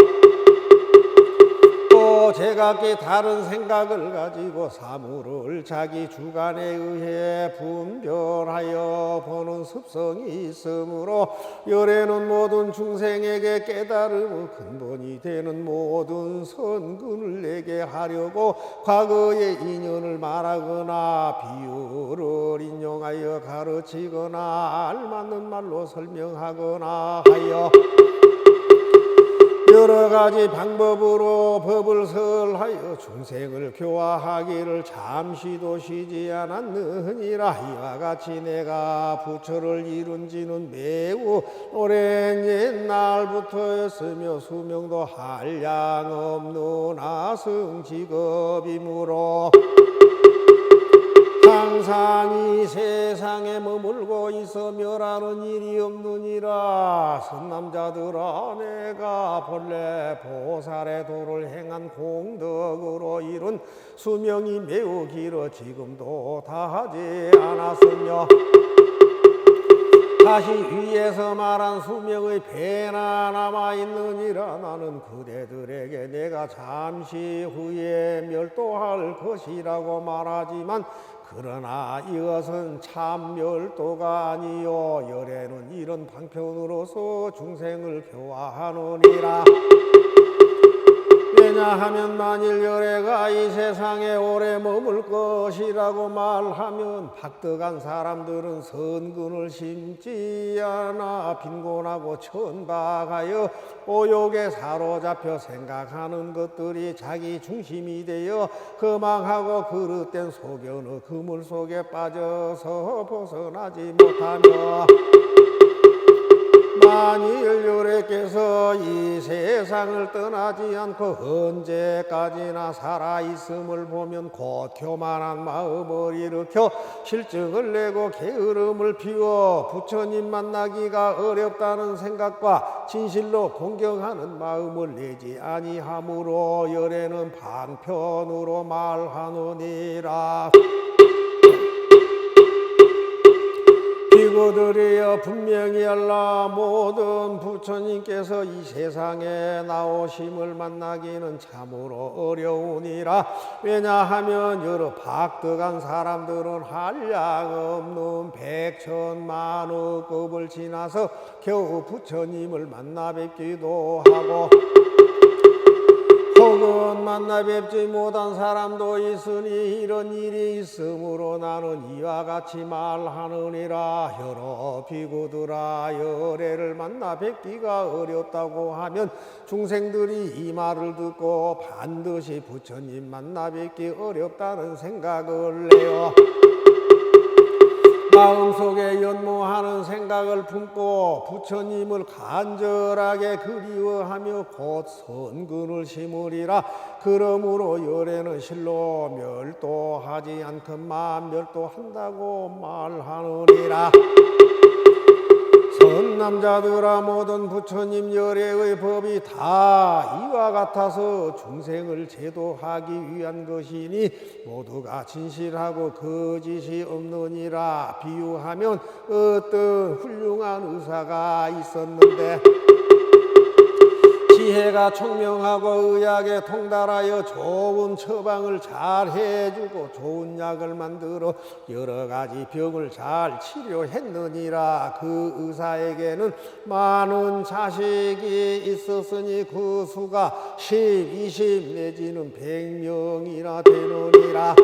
A: 또 제각기 다른 생각을 가지고 사물을 자기 주관에 의해 분별하여 보는 습성이 있으므로 열애는 모든 중생에게 깨달음의 근본이 되는 모든 선근을 내게 하려고 과거의 인연을 말하거나 비유를 인용하여 가르치거나 알맞는 말로 설명하거나 하여 여러 가지 방법으로 법을 설하여 중생을 교화하기를 잠시도 쉬지 않았느니라. 이와 같이 내가 부처를 이룬 지는 매우 오랜 옛날부터였으며 수명도 한량없는 아승직업이므로 항상 이 세상에 머물고 있어 멸하는 일이 없느니라. 선남자들아 내가 본래 보살의 도를 행한 공덕으로 이룬 수명이 매우 길어 지금도 다하지 않았으며 다시 위에서 말한 수명의 배나 남아있느니라. 나는 그대들에게 내가 잠시 후에 멸도할 것이라고 말하지만 그러나 이것은 참 멸도가 아니요 열애는 이런 방편으로서 중생을 교화하느니라. 왜냐하면 만일 열애가 이 세상에 오래 머물 것이라고 말하면 박덕한 사람들은 선근을 심지 않아 빈곤하고 천박하여 오욕에 사로잡혀 생각하는 것들이 자기 중심이 되어 허망하고 그릇된 소견의 그물 속에 빠져서 벗어나지 못하며 만일 열애께서 이 세상을 떠나지 않고 언제까지나 살아있음을 보면 곧 교만한 마음을 일으켜 실증을 내고 게으름을 피워 부처님 만나기가 어렵다는 생각과 진실로 공경하는 마음을 내지 아니하므로 열애는 방편으로 말하느니라. 비구들이여 분명히 알라. 모든 부처님께서 이 세상에 나오심을 만나기는 참으로 어려우니라. 왜냐하면 여러 박덕한 사람들은 한량없는 백천만의 급을 지나서 겨우 부처님을 만나 뵙기도 하고 혹은 만나 뵙지 못한 사람도 있으니 이런 일이 있으므로 나는 이와 같이 말하느니라. 여러 비구들아, 열애를 만나 뵙기가 어렵다고 하면 중생들이 이 말을 듣고 반드시 부처님 만나 뵙기 어렵다는 생각을 내어 마음속에 연모하는 생각을 품고 부처님을 간절하게 그리워하며 곧 선근을 심으리라. 그러므로 열애는 실로 멸도하지 않건만 멸도한다고 말하느니라. 선남자들아, 모든 부처님 열애의 법이 다 이와 같아서 중생을 제도하기 위한 것이니 모두가 진실하고 거짓이 없느니라. 비유하면 어떤 훌륭한 의사가 있었는데 지혜가 총명하고 의학에 통달하여 좋은 처방을 잘 해주고 좋은 약을 만들어 여러 가지 병을 잘 치료했느니라. 그 의사에게는 많은 자식이 있었으니 그 수가 10, 20 내지는 100명이나 되느니라.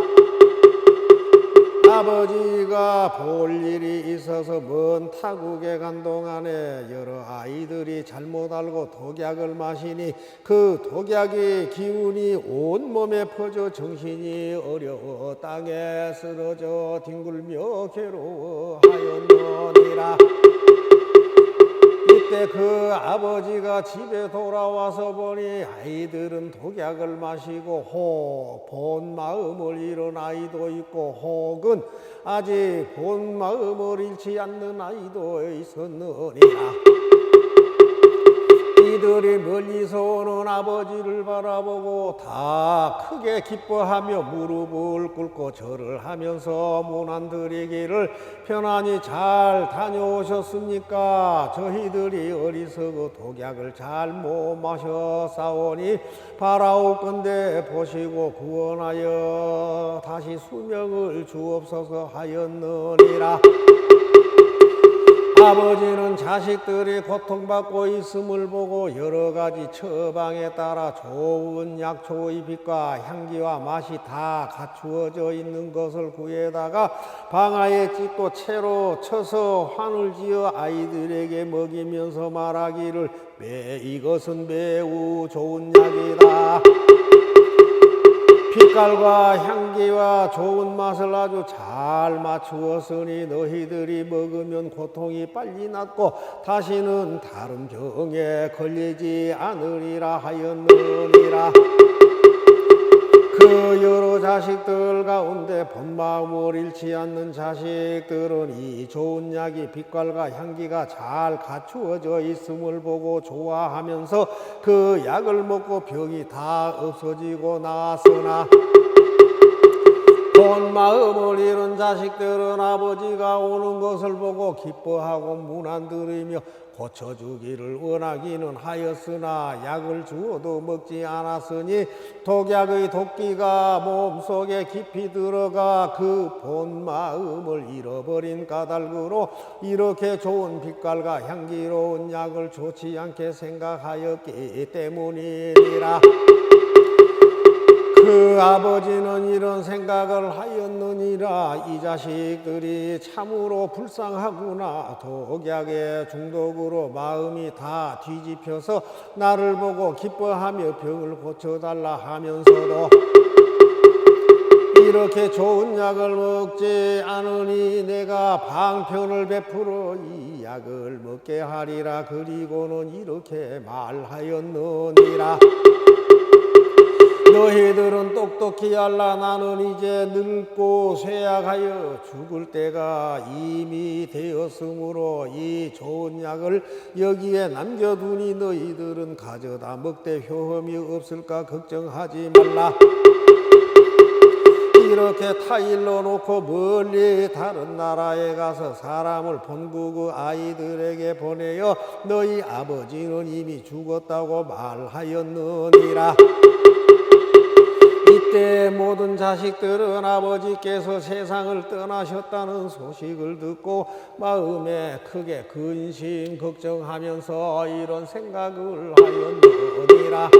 A: 아버지가 볼 일이 있어서 먼 타국에 간 동안에 여러 아이들이 잘못 알고 독약을 마시니 그 독약의 기운이 온몸에 퍼져 정신이 어려워 땅에 쓰러져 뒹굴며 괴로워하였느니라. 이때 그 아버지가 집에 돌아와서 보니 아이들은 독약을 마시고 혹 본 마음을 잃은 아이도 있고 혹은 아직 본 마음을 잃지 않는 아이도 있었느니라. 이들이 멀리서 오는 아버지를 바라보고 다 크게 기뻐하며 무릎을 꿇고 절을 하면서 문안드리기를 편안히 잘 다녀오셨습니까? 저희들이 어리석어 독약을 잘 못 마셨사오니 바라옵건대 보시고 구원하여 다시 수명을 주옵소서 하였느니라. 아버지는 자식들이 고통받고 있음을 보고 여러 가지 처방에 따라 좋은 약초의 빛과 향기와 맛이 다 갖추어져 있는 것을 구해다가 방아에 찢고 채로 쳐서 환을 지어 아이들에게 먹이면서 말하기를 이것은 매우 좋은 약이다. 빛깔과 향기와 좋은 맛을 아주 잘 맞추었으니 너희들이 먹으면 고통이 빨리 낫고 다시는 다른 병에 걸리지 않으리라 하였느니라. 그 여러 자식들 가운데 본마음을 잃지 않는 자식들은 이 좋은 약이 빛깔과 향기가 잘 갖추어져 있음을 보고 좋아하면서 그 약을 먹고 병이 다 없어지고 나았으나 본 마음을 잃은 자식들은 아버지가 오는 것을 보고 기뻐하고 문안들으며 고쳐주기를 원하기는 하였으나 약을 주어도 먹지 않았으니 독약의 독기가 몸속에 깊이 들어가 그 본 마음을 잃어버린 까닭으로 이렇게 좋은 빛깔과 향기로운 약을 좋지 않게 생각하였기 때문이니라. 그 아버지는 이런 생각을 하였느니라. 이 자식들이 참으로 불쌍하구나. 독약의 중독으로 마음이 다 뒤집혀서 나를 보고 기뻐하며 병을 고쳐달라 하면서도 이렇게 좋은 약을 먹지 않으니 내가 방편을 베풀어 이 약을 먹게 하리라. 그리고는 이렇게 말하였느니라. 너희들은 똑똑히 알라. 나는 이제 늙고 쇠약하여 죽을 때가 이미 되었으므로 이 좋은 약을 여기에 남겨두니 너희들은 가져다 먹되 효험이 없을까 걱정하지 말라. 이렇게 타일러 놓고 멀리 다른 나라에 가서 사람을 본국 그 아이들에게 보내어 너희 아버지는 이미 죽었다고 말하였느니라. 이때 모든 자식들은 아버지께서 세상을 떠나셨다는 소식을 듣고 마음에 크게 근심 걱정하면서 이런 생각을 하였느니라.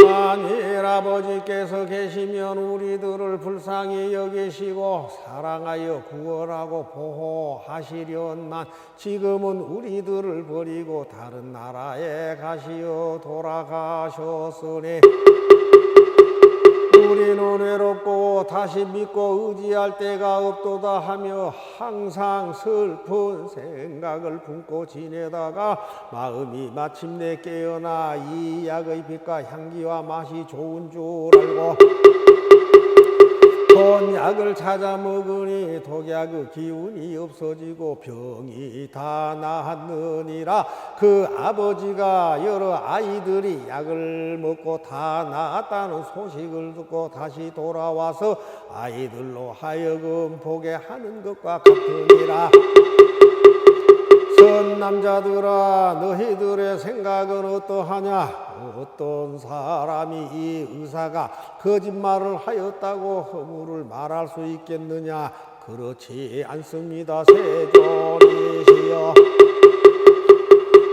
A: 만일 아버지께서 계시면 우리들을 불쌍히 여기시고 사랑하여 구원하고 보호하시련만 지금은 우리들을 버리고 다른 나라에 가시어 돌아가셨으니 우리는 외롭고 다시 믿고 의지할 데가 없도다 하며 항상 슬픈 생각을 품고 지내다가 마음이 마침내 깨어나 이 약의 빛과 향기와 맛이 좋은 줄 알고 본 약을 찾아 먹으니 독약의 기운이 없어지고 병이 다 나았느니라. 그 아버지가 여러 아이들이 약을 먹고 다 나았다는 소식을 듣고 다시 돌아와서 아이들로 하여금 보게 하는 것과 같으니라. 선 남자들아, 너희들의 생각은 어떠하냐? 어떤 사람이 이 의사가 거짓말을 하였다고 허물을 말할 수 있겠느냐? 그렇지 않습니다. 세존이시여,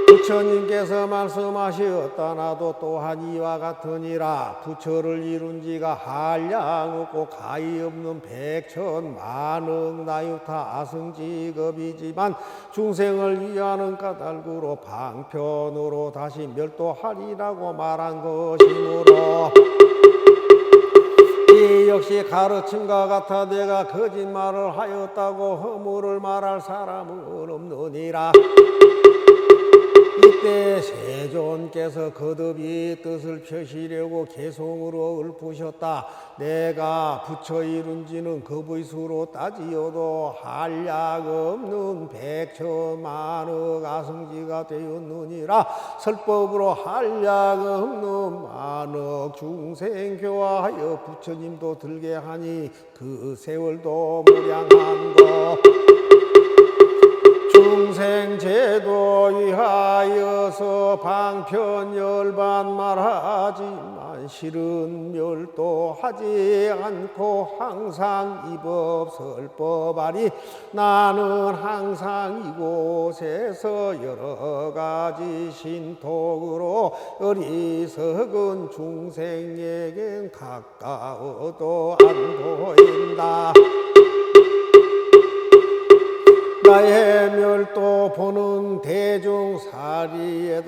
A: 부처님께서 말씀하시었다. 나도 또한 이와 같으니라. 부처를 이룬 지가 한량 없고 가히 없는 백천 만억 나유타 아승직업이지만 중생을 위하는 까닭으로 방편으로 다시 멸도하리라고 말한 것이므로 이 역시 가르침과 같아 내가 거짓말을 하였다고 허물을 말할 사람은 없느니라. 이때 세존께서 거듭 이 뜻을 펴시려고 개송으로 읊으셨다. 내가 부처 이룬 지는 겁의 수로 따지어도 한량 없는 백천만억 아승지가 되었느니라. 설법으로 한량 없는 만억 중생 교화하여 부처님도 들게 하니 그 세월도 무량한 것. 중생제도 위하여서 방편 열반 말하지만 실은 멸도하지 않고 항상 이법 설법하리. 나는 항상 이곳에서 여러 가지 신통으로 어리석은 중생에겐 가까워도 안 보인다. 나의 멸도 보는 대중사리에다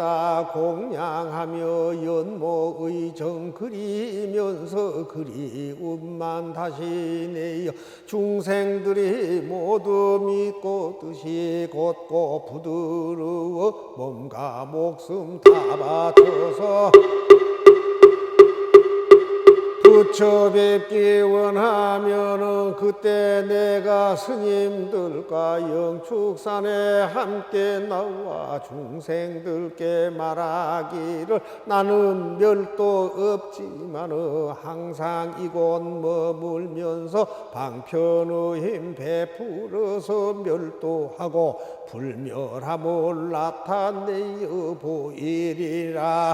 A: 공양하며 연목의 정 그리면서 그리움만 다시 내어 중생들이 모두 믿고 뜻이 곧고 부드러워 몸과 목숨 다 바쳐서 부처 뵙기 원하면은 그때 내가 스님들과 영축산에 함께 나와 중생들께 말하기를 나는 멸도 없지만은 항상 이곳 머물면서 방편의 힘 베풀어서 멸도하고 불멸함을 나타내어 보이리라.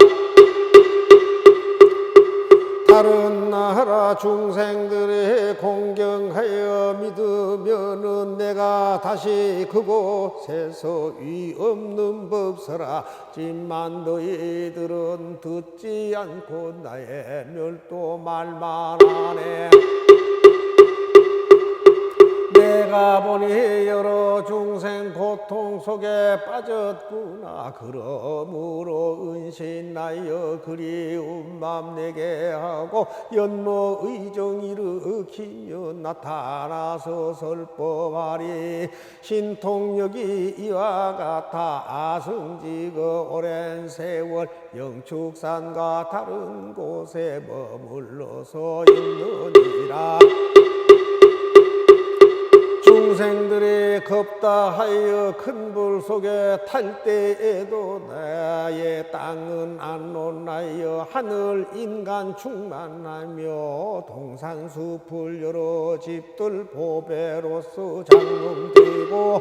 A: 다른 나라 중생들의 공경하여 믿으면은 내가 다시 그곳에서 위없는 법설하지만 너희들은 듣지 않고 나의 멸도 말만 하네. 내가 보니 여러 중생 고통 속에 빠졌구나. 그러므로 은신하여 그리운 맘 내게 하고 연모 의정 일으키며 나타나서 설법하리. 신통력이 이와 같아 아승지거 오랜 세월 영축산과 다른 곳에 머물러서 있느니라. 중생들이 겁다하여 큰 불 속에 탈 때에도 나의 땅은 안 논하여 하늘 인간 충만하며 동산숲을 여러 집들 보배로서 장엄되고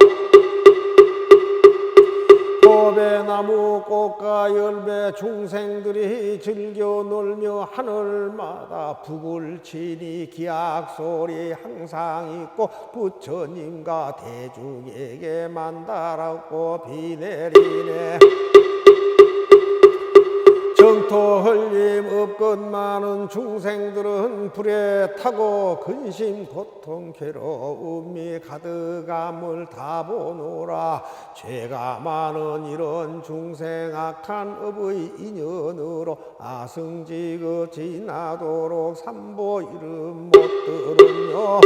A: 보배나무 꽃과 열매 중생들이 즐겨 놀며 하늘마다 북을 치니 기악소리 항상 있고 부처님과 대중에게 만다라고 비내리네. 정토 흘림 없건만은 중생들은 불에 타고 근심 고통 괴로움이 가득함을 다 보노라. 죄가 많은 이런 중생 악한 업의 인연으로 아승지그 지나도록 삼보 이름 못 들으며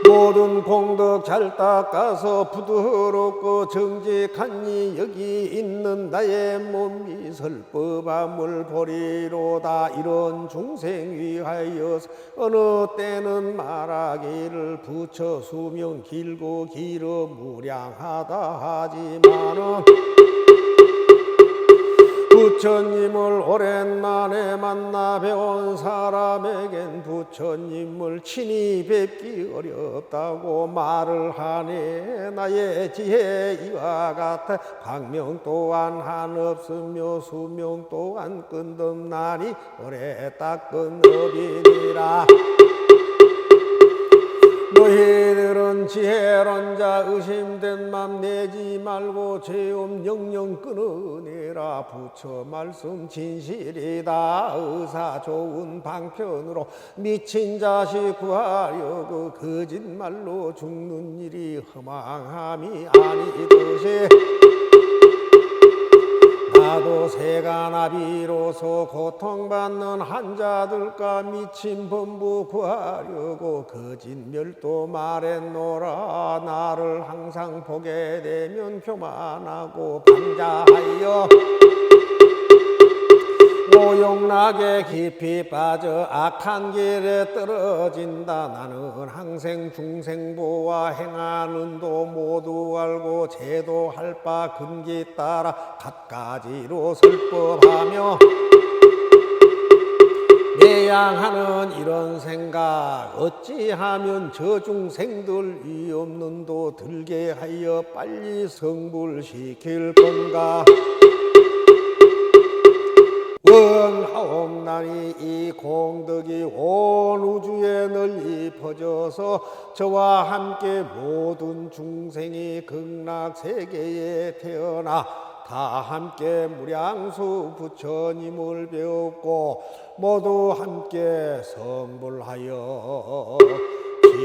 A: 모든 공덕 잘 닦아서 부드럽고 정직하니 여기 있는 나의 몸이 설법함을 보리로다. 이런 중생 위하여 어느 때는 말하기를 부처 수명 길고 길어 무량하다 하지만은 부처님을 오랜만에 만나 배운 사람에겐 부처님을 친히 뵙기 어렵다고 말을 하네. 나의 지혜 이와 같아 광명 또한 한없으며 수명 또한 끝없나니 오래 닦은 업이니라. 너희들은 지혜론자 의심된 맘 내지 말고 죄업 영영 끊으니라. 부처 말씀 진실이다. 의사 좋은 방편으로 미친 자식 구하려고 거짓말로 죽는 일이 허망함이 아니듯이 나도 세간아비로서 고통받는 환자들과 미친 범부 구하려고 거짓멸도 말했노라. 나를 항상 보게 되면 교만하고 방자하여 오용락에 깊이 빠져 악한 길에 떨어진다. 나는 항생 중생보와 행하는 도 모두 알고 제도할 바 근기 따라 갖가지로 설법하며 매양하는 이런 생각 어찌하면 저 중생들 이 없는 도 들게 하여 빨리 성불시킬 건가. 원하옵나니 이 공덕이 온 우주에 널리 퍼져서 저와 함께 모든 중생이 극락세계에 태어나 다 함께 무량수 부처님을 배웠고 모두 함께 성불하여 지